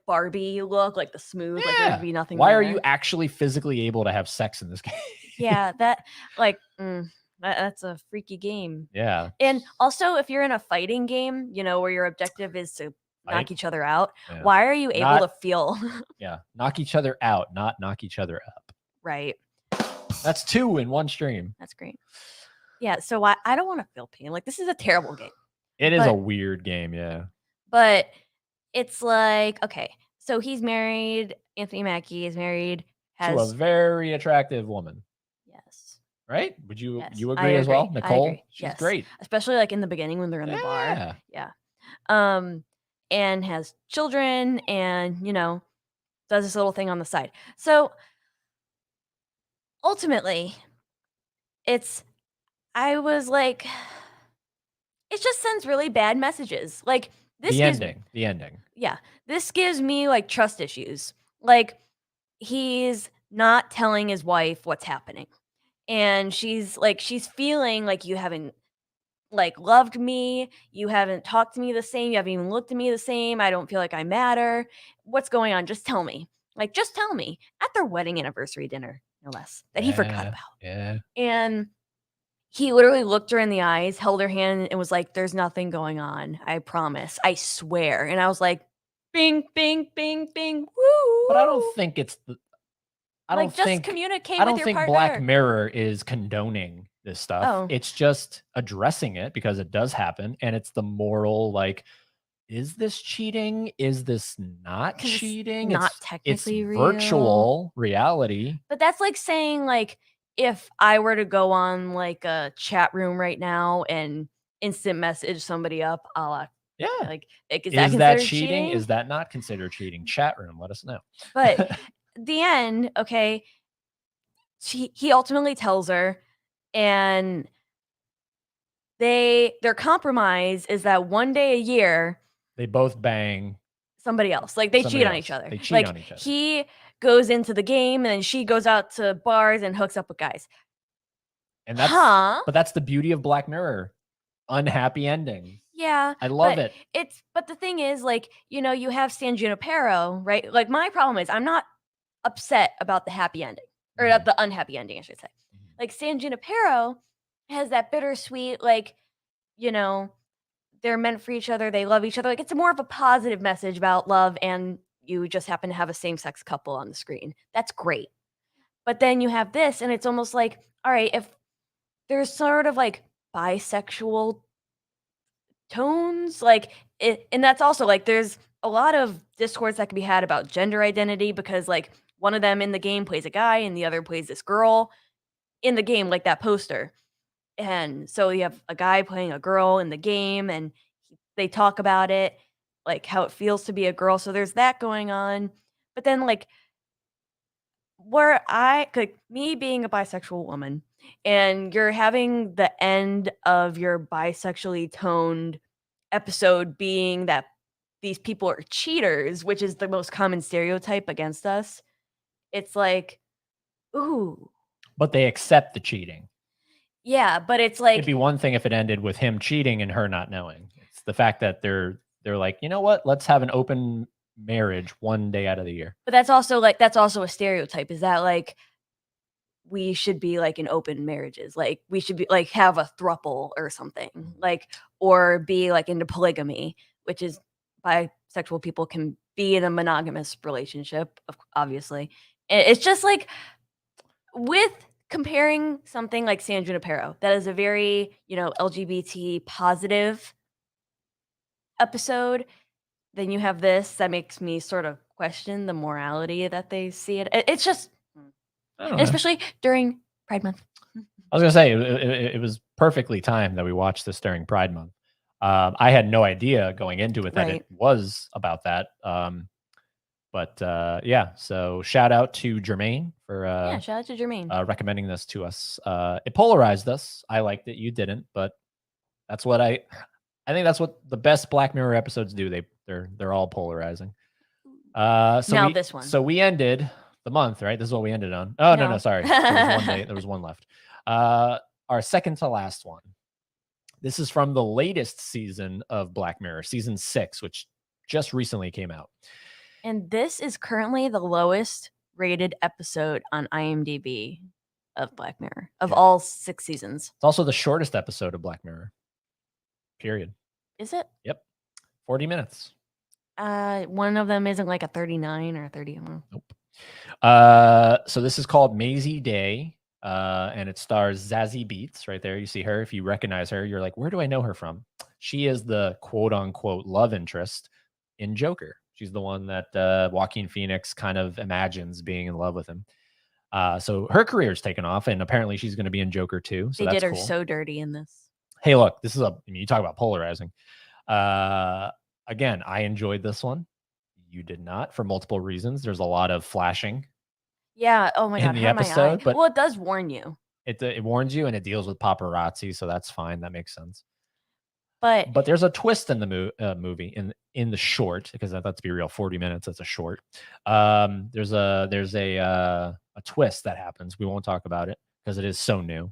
Barbie look, like the smooth, like there would be nothing. Why there. are you actually physically able to have sex in this game? Yeah, that's a freaky game. Yeah. And also, if you're in a fighting game, where your objective is to knock each other out, Yeah. why are you able to feel? Yeah, knock each other out, not knock each other up. Right. That's 2 in one stream. That's great. Yeah, so I don't want to feel pain. Like, this is a terrible game. It is a weird game, yeah. But it's like, okay, so he's married. Anthony Mackie is married. To a very attractive woman. Yes. Right? Would you Yes, you I agree as well? agree. Nicole? She's great. Especially like in the beginning when they're in the bar. Yeah. Yeah. And has children and, does this little thing on the side. So ultimately, I was like, it just sends really bad messages. Like, The ending. Yeah. This gives me like trust issues. Like, he's not telling his wife what's happening. And she's feeling like, you haven't loved me, you haven't talked to me the same, you haven't even looked at me the same, I don't feel like I matter. What's going on? Just tell me. Just tell me. At their wedding anniversary dinner, no less, that he forgot about. Yeah. And he literally looked her in the eyes, held her hand, and was like, "There's nothing going on. I promise. I swear." And I was like, bing, bing, bing, bing, woo. But I don't think it's I don't Like, just think communicate I with don't your think Black partner. Mirror is condoning this stuff. Oh, It's just addressing it because it does happen, and it's the moral, like, is this cheating? Is this not because it's cheating? not It's technically real. virtual reality. But that's like saying, like, if I were to go on, like, a chat room right now and instant message somebody up, a la Yeah. like, is that Is that considered cheating? cheating? Is that not considered cheating? Chat room, let us know. But the end, okay, he ultimately tells her, and their compromise is that one day a year, They both bang somebody else, like, they somebody cheat on each else. other. They cheat Like, on each other. he goes into the game, and then she goes out to bars and hooks up with guys. And Huh? that's the beauty of Black Mirror. Unhappy endings. Yeah, I love it. but the thing is, like, you have San Junipero, right? Like, my problem is I'm not upset about the happy ending, or Mhm, about the unhappy ending, I should say. mhm. Like, San Junipero has that bittersweet, like, you know, they're meant for each other, they love each other. Like, it's more of a positive message about love, and you just happen to have a same-sex couple on the screen. That's great. But then you have this, and it's almost like, all right, if there's sort of like bisexual tones, like, it, and that's also like there's a lot of discourse that can be had about gender identity because, like, one of them in the game plays a guy and the other plays this girl in the game, like that poster. And so you have a guy playing a girl in the game, and they talk about it, like how it feels to be a girl. So there's that going on. But then, like, where like, me being a bisexual woman, and you're having the end of your bisexually toned episode being that these people are cheaters, which is the most common stereotype against us. It's like, ooh, But they accept the cheating. yeah, but it's It'd like, be one thing if it ended with him cheating and her not knowing. It's the fact that they're like, "You know what? Let's have an open marriage one day out of the year." but that's also a stereotype. Is that like we should be like in open marriages? Like we should be like have a thruple or something, like, or be like into polygamy, which is bisexual people can be in a monogamous relationship, obviously. It's just like with comparing something like San Junipero, that is a very, LGBT positive episode, then you have this that makes me sort of question the morality that they see it. It's just, I don't and know. especially during Pride Month. I was gonna say it was perfectly timed that we watched this during Pride Month. I had no idea going into it that it Right. was about that. But yeah, so shout out to Jermaine for Yeah, shout out to Jermaine. recommending this to us. It polarized us. I liked it. You didn't, but that's what I think that's what the best Black Mirror episodes do. They're all polarizing. Now this one. So we ended the month, right? This is what we ended on. Oh no, No. sorry. There was one day. There was one left. Uh, our second to last one. This is from the latest season of Black Mirror, season 6, which just recently came out. And this is currently the lowest rated episode on IMDb of Black Mirror of Yeah. all 6 seasons. It's also the shortest episode of Black Mirror. Period. Is it? Yep. 40 minutes. One of them isn't like a 39 or 30. Nope. So this is called Maisie Day, and it stars Zazie Beetz right there. You see her. If you recognize her, you're like, where do I know her from? She is the quote unquote love interest in Joker. She's the one that Joaquin Phoenix kind of imagines being in love with him. So her career's taken off, and apparently she's going to be in Joker too. So They that's did her cool. so dirty in this. Hey, look, this is you talk about polarizing. Uh, Again, I enjoyed this one. You did not for multiple reasons. There's a lot of flashing Yeah, oh my in god, the hurt my eye. episode, but Well, it does warn you, it warns you and it deals with paparazzi, so that's fine. That makes sense. but But there's a twist in the movie in the short because let's be real, 40 minutes. That's a short. There's a twist that happens. We won't talk about it because it is so new.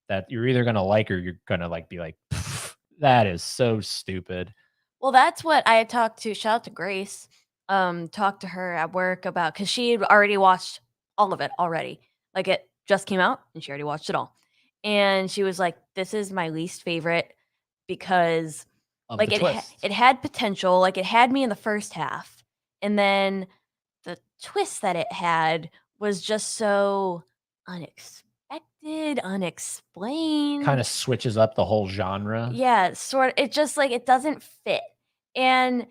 That you're either gonna like or you're gonna like be like, that is so stupid. well, that's what I had talked to shout out to Grace, talked to her at work about, because she had already watched all of it already. Like, it just came out, and she already watched it all. And she was like, "This is my least favorite because, Of the like, twist. it had potential, like, it had me in the first half, and then the twist that it had was just so unexpected, unexplained. Kind of switches up the whole genre. Yeah, sort of. It just like it doesn't fit. And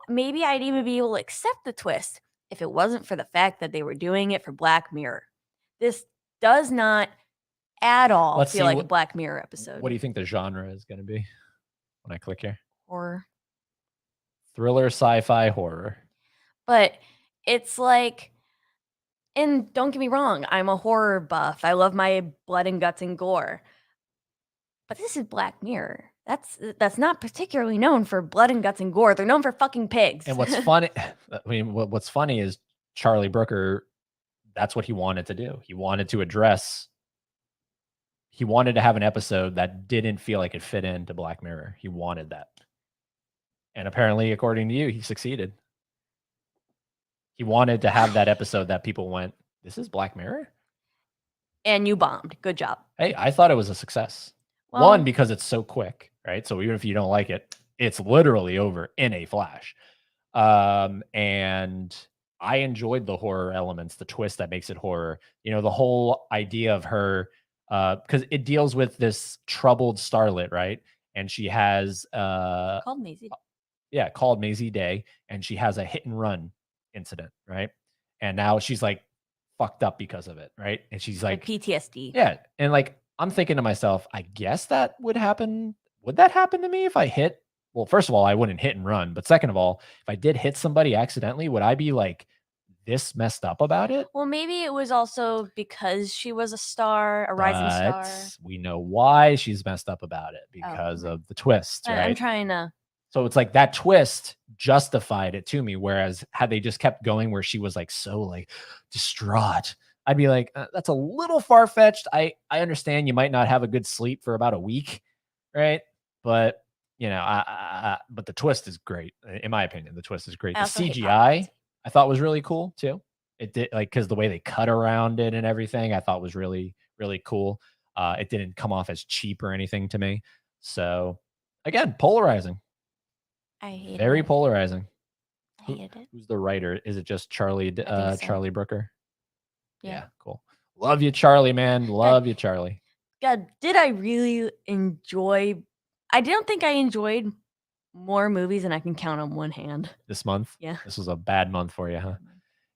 maybe I'd even be able to accept the twist if it wasn't for the fact that they were doing it for Black Mirror. This does not at all Let's feel see like a Black Mirror episode. what do you think the genre is going to be when I click here? Horror. Thriller, sci-fi, horror. But it's like, and don't get me wrong, I'm a horror buff. I love my blood and guts and gore. But this is Black Mirror. That's not particularly known for blood and guts and gore. They're known for fucking pigs. And what's funny, I mean, what's funny is Charlie Brooker, that's what he wanted to do. He wanted to have an episode that didn't feel like it fit into Black Mirror. He wanted that. And apparently, according to you, he succeeded. He wanted to have that episode that people went, this is Black Mirror? And you bombed. Good job. Hey, I thought it was a success. Well, one, because it's so quick, right? So even if you don't like it, it's literally over in a flash. And I enjoyed the horror elements, the twist that makes it horror. The whole idea of her, because it deals with this troubled starlet, right? And she has called Maisie. Yeah, called Maisie Day, and she has a hit and run incident, right? And now she's like fucked up because of it, right? And she's like PTSD. Yeah, and like I'm thinking to myself, I guess that would happen. Would that happen to me if I hit? Well, first of all, I wouldn't hit and run, but second of all, if I did hit somebody accidentally, would I be like this messed up about it? Well, maybe it was also because she was a star, a rising star. We know why she's messed up about it because of the twist, right? I'm trying to. So it's like that twist justified it to me. Whereas had they just kept going where she was like so like distraught, I'd be like, that's a little far fetched. I understand you might not have a good sleep for about a week, right? But but the twist is great. In my opinion, the twist is great. The CGI I thought was really cool too. It did because the way they cut around it and everything, I thought was really, really cool. It didn't come off as cheap or anything to me. So again, polarizing. I hate Very polarizing. I hated it. Who's the writer? Is it just Charlie Brooker? Yeah, cool. Love you, Charlie, man. Love you, Charlie. God, did I really enjoy? I don't think I enjoyed more movies than I can count on one hand. This month? Yeah. This was a bad month for you, huh?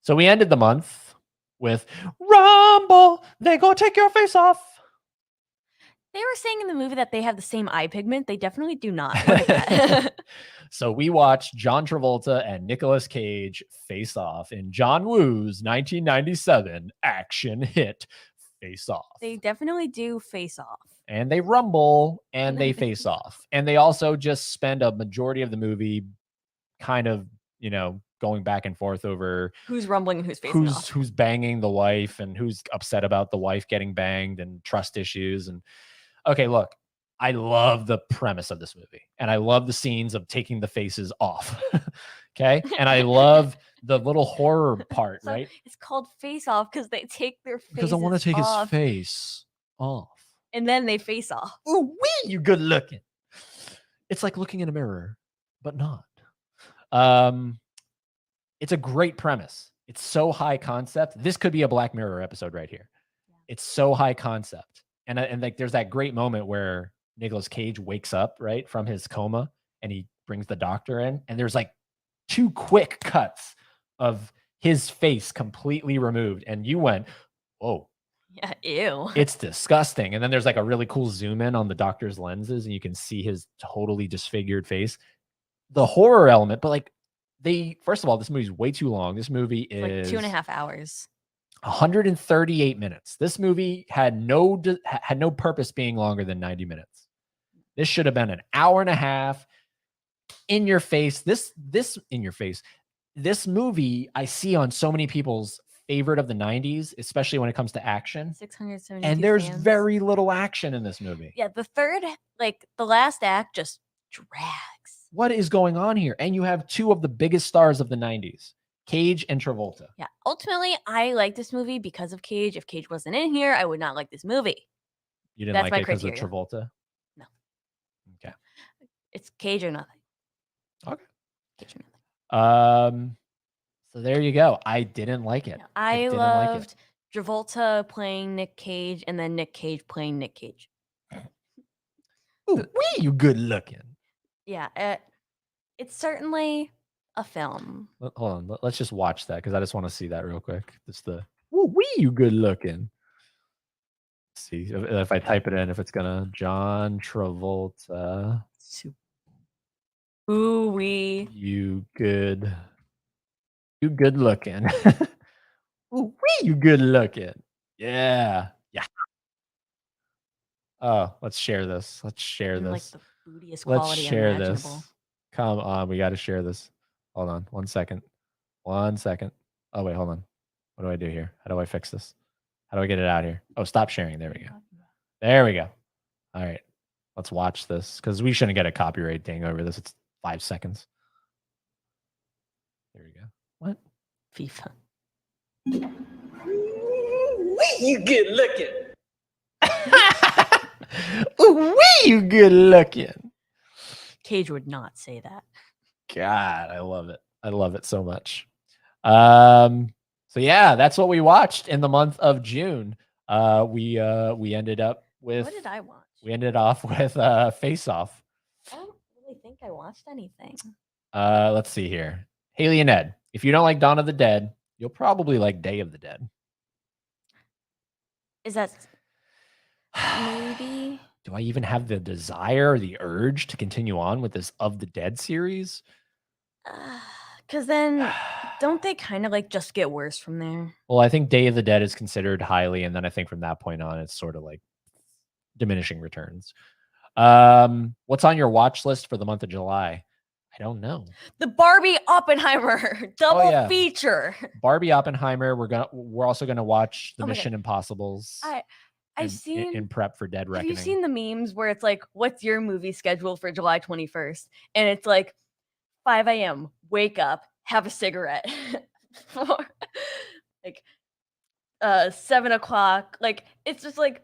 So we ended the month with Rumble. They go take your face off. They were saying in the movie that they have the same eye pigment. They definitely do not. So we watched John Travolta and Nicolas Cage face off in John Woo's 1997 action hit Face Off. They definitely do face off. And they rumble and they face off. And they also just spend a majority of the movie kind of, going back and forth over who's rumbling and who's facing off. Who's banging the wife and who's upset about the wife getting banged and trust issues. And okay, look, I love the premise of this movie and I love the scenes of taking the faces off. Okay. And I love the little horror part, So right? It's called face off because they take their faces because I want to take off, his face off. and then they face off. Ooh, wee, you good looking. It's like looking in a mirror, but not. It's a great premise. It's so high concept. This could be a Black Mirror episode right here. Yeah. It's so high concept. And like there's that great moment where Nicolas Cage wakes up, right, from his coma and he brings the doctor in and there's like 2 quick cuts of his face completely removed and you went, "Whoa. Yeah, ew. It's disgusting." And then there's like a really cool zoom in on the doctor's lenses and you can see his totally disfigured face. The horror element, but like first of all, this movie's way too long. This movie is like 2.5 hours. 138 minutes. This movie had no purpose being longer than 90 minutes. This should have been an hour and a half in your face. This in your face. This movie I see on so many people's favorite of the 90s, especially when it comes to action. 672 and there's fans. very little action in this movie. Yeah, the last act just drags. What is going on here? And you have 2 of the biggest stars of the 90s, Cage and Travolta. Yeah, ultimately, I like this movie because of Cage. If Cage wasn't in here, I would not like this movie. You didn't like it because of Travolta? No. Okay. It's Cage or nothing. Okay. Cage or nothing. So there you go. I didn't like it. I didn't like it. loved Travolta playing Nick Cage and then Nick Cage playing Nick Cage. Ooh, wee, you good looking. Yeah, it's certainly a film. Hold on. Let's just watch that because I just want to see that real quick. Just the ooh, wee, you good looking. Let's see if I type it in, if it's gonna John Travolta. Ooh wee. You good looking. Ooh, wee, you good looking. Yeah. Yeah. Oh, let's share this. Let's share And like this. the bootiest Let's quality share imaginable. this. Come on, we got to share this. Hold on, 1 second. 1 second. Oh wait, hold on. What do I do here? How do I fix this? How do I get it out here? Oh, stop sharing. There we go. There we go. All right, let's watch this because we shouldn't get a copyright ding over this. It's 5 seconds. There we go. What? FIFA. Wee, you good looking. Ooh, wee, you good looking. Cage would not say that. God, I love it. I love it so much. So yeah, that's what we watched in the month of June. We ended up with What did I watch? we ended off with Face Off. I don't really think I watched anything. Let's see here. Haley and Ed. If you don't like Dawn of the Dead, you'll probably like Day of the Dead. Is that maybe? Do I even have the desire or the urge to continue on with this Of the Dead series? Because then don't they kind of like just get worse from there? Well, I think Day of the Dead is considered highly, and then I think from that point on, it's sort of like diminishing returns. What's on your watch list for the month of July? I don't know. The Barbie Oppenheimer double feature. Barbie Oppenheimer. We're also gonna watch the Mission Impossibles. I've seen in prep for Dead Reckoning. Have you seen the memes where it's like, "What's your movie schedule for July 21st?" And it's like 5 a.m. Wake up, have a cigarette. Like 7 o'clock. Like it's just like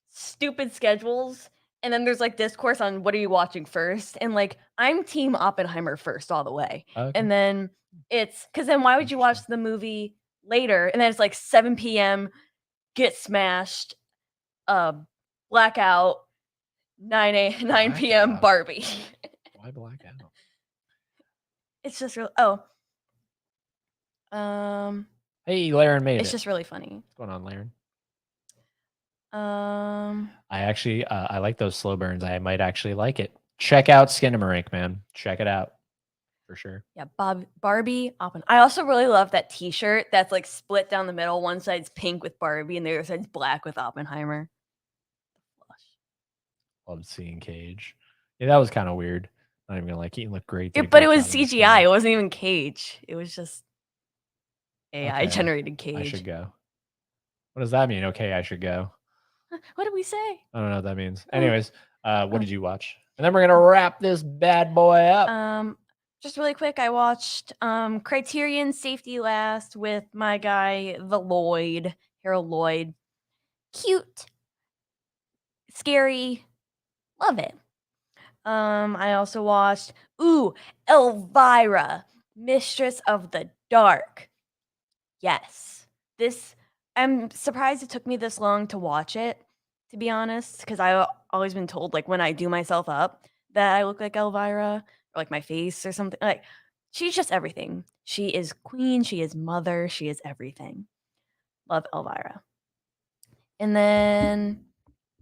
stupid schedules. And then there's like discourse on what are you watching first? And like I'm team Oppenheimer first all the way. Okay. And then it's because then why would you watch the movie later? And then it's like 7 p.m. Get smashed, blackout, 9 p.m. Barbie. Why blackout? It's just real. Hey, Laren made it. It's just really funny. What's going on, Laren? I actually I like those slow burns. I might actually like it. Check out Skinamarink, man. Check it out for sure. Yeah, Barbie Oppenheimer. I also really love that T-shirt that's like split down the middle. One side's pink with Barbie, and the other side's black with Oppenheimer. Loved seeing Cage. Yeah, that was kind of weird. Not even gonna like. He looked great. But it was CGI. It wasn't even Cage. It was just AI generated Cage. I should go. What does that mean? Okay, I should go. What did we say? I don't know what that means. Anyways, what did you watch? And then we're gonna wrap this bad boy up. Just really quick, I watched Criterion Safety Last with my guy, Harold Lloyd. Cute, scary, love it. I also watched Elvira, Mistress of the Dark. Yes, I'm surprised it took me this long to watch it, to be honest, because I've always been told, like, when I do myself up that I look like Elvira, or like my face or something. Like, she's just everything. She is queen, she is mother, she is everything. Love Elvira. And then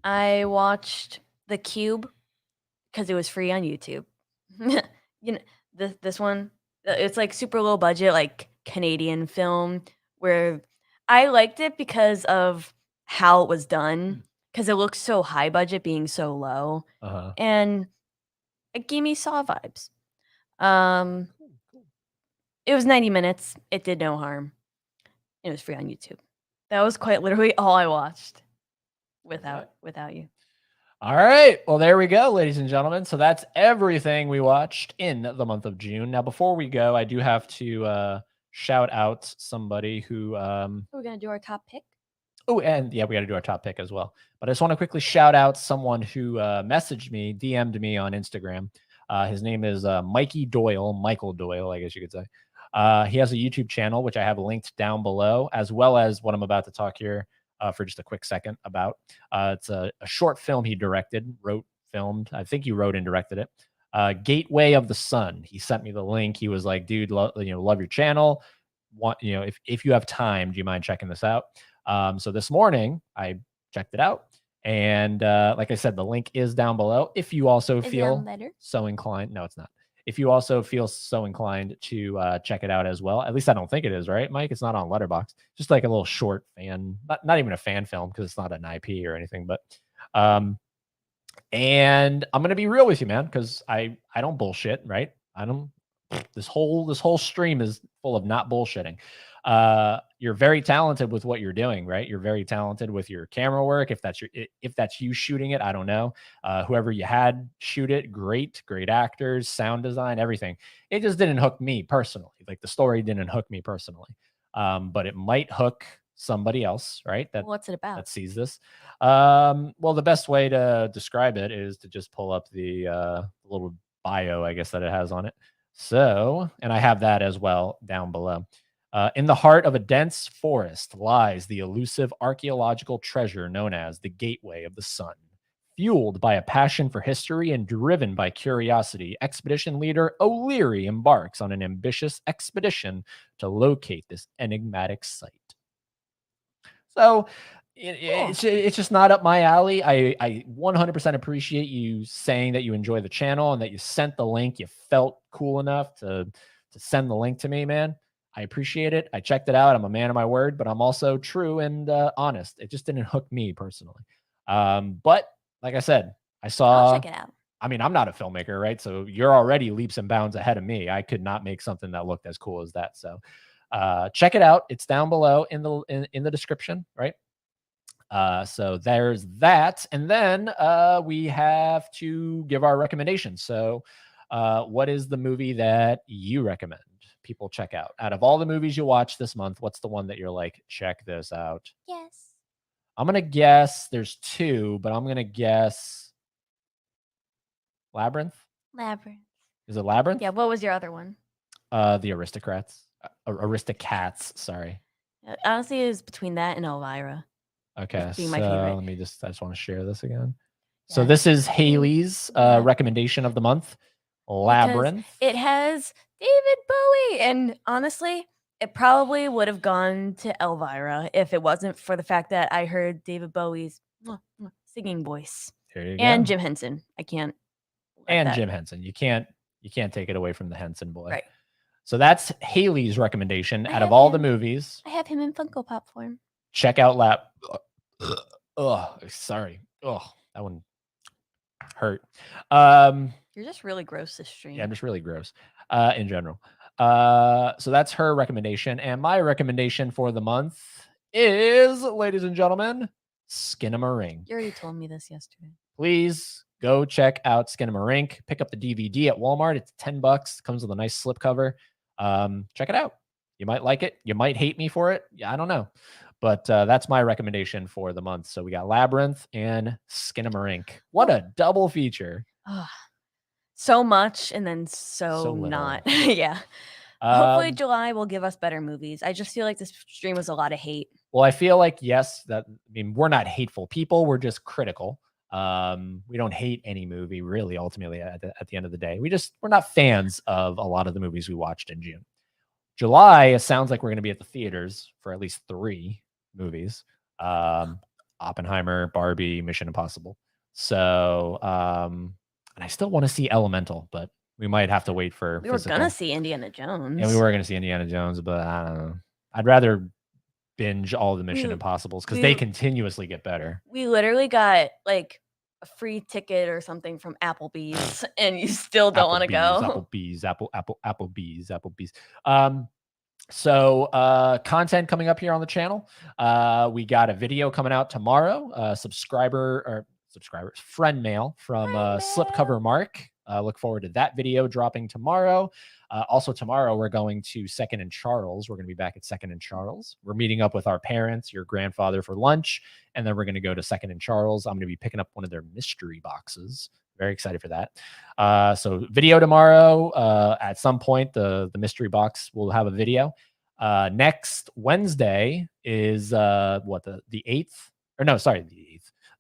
I watched The Cube because it was free on YouTube. You know, this one, it's like super low budget, like Canadian film where I liked it because of how it was done, because it looks so high budget being so low. And it gave me Saw vibes. It was 90 minutes. It did no harm. It was free on YouTube. That was quite literally all I watched without you. All right. Well, there we go, ladies and gentlemen. So that's everything we watched in the month of June. Now, before we go, I do have to shout out somebody who We're gonna do our top pick. Oh, and yeah, we got to do our top pick as well. But I just want to quickly shout out someone who messaged me, DM'd me on Instagram. His name is Michael Doyle, I guess you could say. He has a YouTube channel, which I have linked down below, as well as what I'm about to talk here for just a quick second about. It's a short film he directed, filmed. I think he wrote and directed it. Gateway of the Sun. He sent me the link. He was like, dude, love your channel. If you have time, do you mind checking this out? So this morning I checked it out. And like I said, the link is down below. If you also feel so inclined, no, it's not. If you also feel so inclined to check it out as well, at least I don't think it is, right, Mike? It's not on Letterboxd. Just like a little short fan, not even a fan film because it's not an IP or anything. But and I'm gonna be real with you, man, because I don't bullshit, right? I don't. This whole stream is full of not bullshitting. You're very talented with what you're doing, right? You're very talented with your camera work. If that's you shooting it, I don't know. Whoever you had shoot it, great actors, sound design, everything. It just didn't hook me personally. Like the story didn't hook me personally. But it might hook somebody else, right? What's it about? That sees this. Well, the best way to describe it is to just pull up the little bio, I guess, that it has on it. So, and I have that as well down below. In the heart of a dense forest lies the elusive archaeological treasure known as the Gateway of the Sun. Fueled by a passion for history and driven by curiosity, expedition leader O'Leary embarks on an ambitious expedition to locate this enigmatic site. So it's just not up my alley. I 100% appreciate you saying that you enjoy the channel and that you sent the link. You felt cool enough to send the link to me, man. I appreciate it. I checked it out. I'm a man of my word, but I'm also true and honest. It just didn't hook me personally. But like I said, I'll check it out. I mean, I'm not a filmmaker, right? So you're already leaps and bounds ahead of me. I could not make something that looked as cool as that. So check it out. It's down below in the description, right? So there's that. And then we have to give our recommendations. So what is the movie that you recommend people check out of all the movies you watch this month? What's the one that you're like, check this out? Yes. I'm going to guess there's two, but I'm going to guess Labyrinth. Is it Labyrinth? Yeah. What was your other one? The Aristocats. Sorry. Honestly, it was between that and Elvira. Okay, being so my favorite. I just want to share this again. So this is Haley's recommendation of the month, Labyrinth. Because it has David Bowie, and honestly, it probably would have gone to Elvira if it wasn't for the fact that I heard David Bowie's singing voice. There you And go. Jim Henson. I can't. Jim Henson. You can't take it away from the Henson boy. Right. So that's Haley's recommendation out of all the movies. I have him in Funko Pop form. Check out sorry. Oh, that one hurt. You're just really gross this stream. Yeah, I'm just really gross in general. So that's her recommendation. And my recommendation for the month is, ladies and gentlemen, Skinamarink. You already told me this yesterday. Please go check out Skinamarink. Pick up the DVD at Walmart. It's $10. Comes with a nice slipcover. Check it out. You might like it. You might hate me for it. Yeah, I don't know. But that's my recommendation for the month. So we got Labyrinth and Skinamarink. What a double feature. So much and then so not. Yeah. Hopefully July will give us better movies. I just feel like this stream was a lot of hate. Well, I feel like, yes, we're not hateful people. We're just critical. We don't hate any movie, really, ultimately, at the end of the day. We're not fans of a lot of the movies we watched in June. July, it sounds like we're going to be at the theaters for at least 3 movies. Oppenheimer, Barbie, Mission Impossible. So, and I still want to see Elemental, but we might have to wait for We were going to see Indiana Jones. And we were going to see Indiana Jones, but I don't know. I'd rather binge all the Mission Impossibles because they continuously get better. We literally got like a free ticket or something from Applebee's and you still don't want to go. Applebee's. So content coming up here on the channel. We got a video coming out tomorrow. Friend mail from Slipcover Mark. Look forward to that video dropping tomorrow. Also tomorrow, we're going to Second and Charles. We're going to be back at Second and Charles. We're meeting up with our parents, your grandfather, for lunch. And then we're going to go to Second and Charles. I'm going to be picking up one of their mystery boxes very excited for that. So video tomorrow. At some point, the mystery box will have a video. Next Wednesday is what, the 8th, or no, sorry,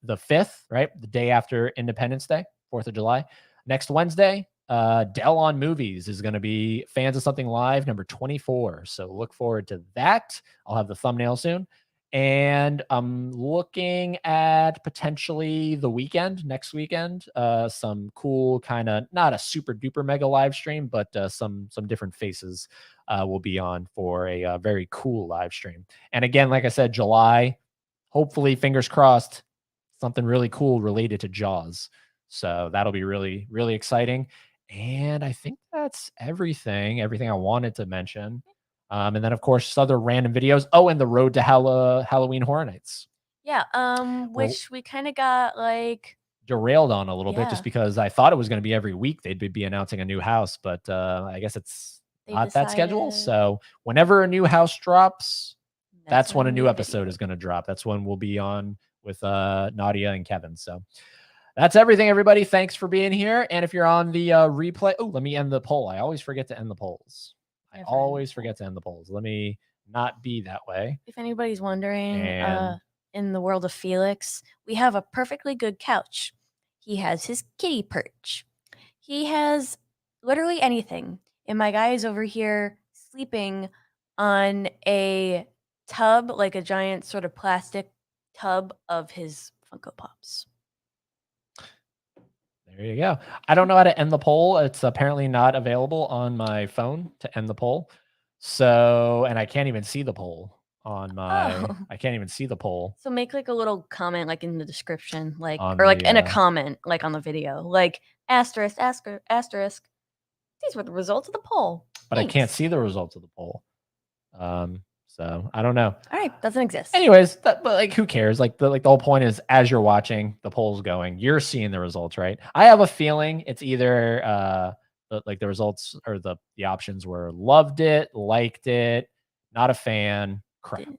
the 5th, right? The day after Independence Day, 4th of July. Next Wednesday, Dell on Movies is going to be Fans of Something Live number 24. So look forward to that. I'll have the thumbnail soon. And I'm looking at potentially the weekend, next weekend, some cool kind of, not a super duper mega live stream, but some different faces will be on for a very cool live stream. And again, like I said, July, hopefully, fingers crossed, something really cool related to Jaws. So that'll be really, really exciting. And I think that's everything I wanted to mention. And then, of course, other random videos. Oh, and the Road to Halloween Horror Nights. Yeah, We're which we kind of got like derailed on a little bit Yeah. just because I thought it was going to be every week they'd be announcing a new house, but I guess it's they not that schedule. decided So whenever a new house drops, that's when a new episode video. is going to drop. That's when we'll be on with Nadia and Kevin. So that's everything, everybody. Thanks for being here. And if you're on the replay, oh, let me end the poll. I always forget to end the polls. I Never end always the forget to end the polls. Let me not be that way. If anybody's wondering, And in the world of Felix, we have a perfectly good couch. He has his kitty perch. He has literally anything. And my guy is over here sleeping on a tub, like a giant sort of plastic tub of his Funko Pops. there you go. I don't know how to end the poll. It's apparently not available on my phone to end the poll. So, and I can't even see the poll on my, Oh. I can't even see the poll. So make like a little comment like in the description, like On or like the, in a comment, like on the video, like asterisk, asterisk. These were the results of the poll. But I can't Thanks. see the results of the poll. So I don't know. All right, doesn't exist. Anyways, but like, who cares? Like the whole point is, as you're watching, the poll's going, you're seeing the results, right? I have a feeling it's either like the results or the options were loved it, liked it, not a fan, crap.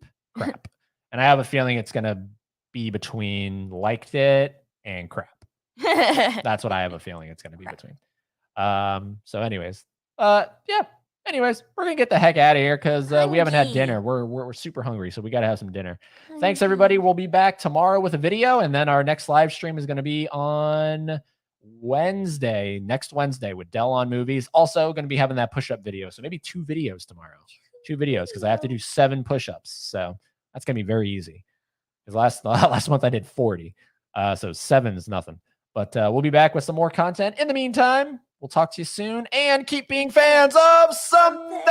And I have a feeling it's gonna be between liked it and crap. That's what I have a feeling it's gonna be between. So anyways, yeah. Anyways, we're gonna get the heck out of here because we haven't had dinner. We're super hungry, so we gotta have some dinner. Thanks, everybody. We'll be back tomorrow with a video, and then our next live stream is gonna be on Wednesday, next Wednesday, with Dell on Movies. Also gonna be having that push-up video, so maybe 2 videos tomorrow. 2 videos because I have to do 7 push-ups, so that's gonna be very easy. Because last month I did 40, so 7 is nothing. But we'll be back with some more content. In the meantime, we'll talk to you soon, and keep being fans of Someday.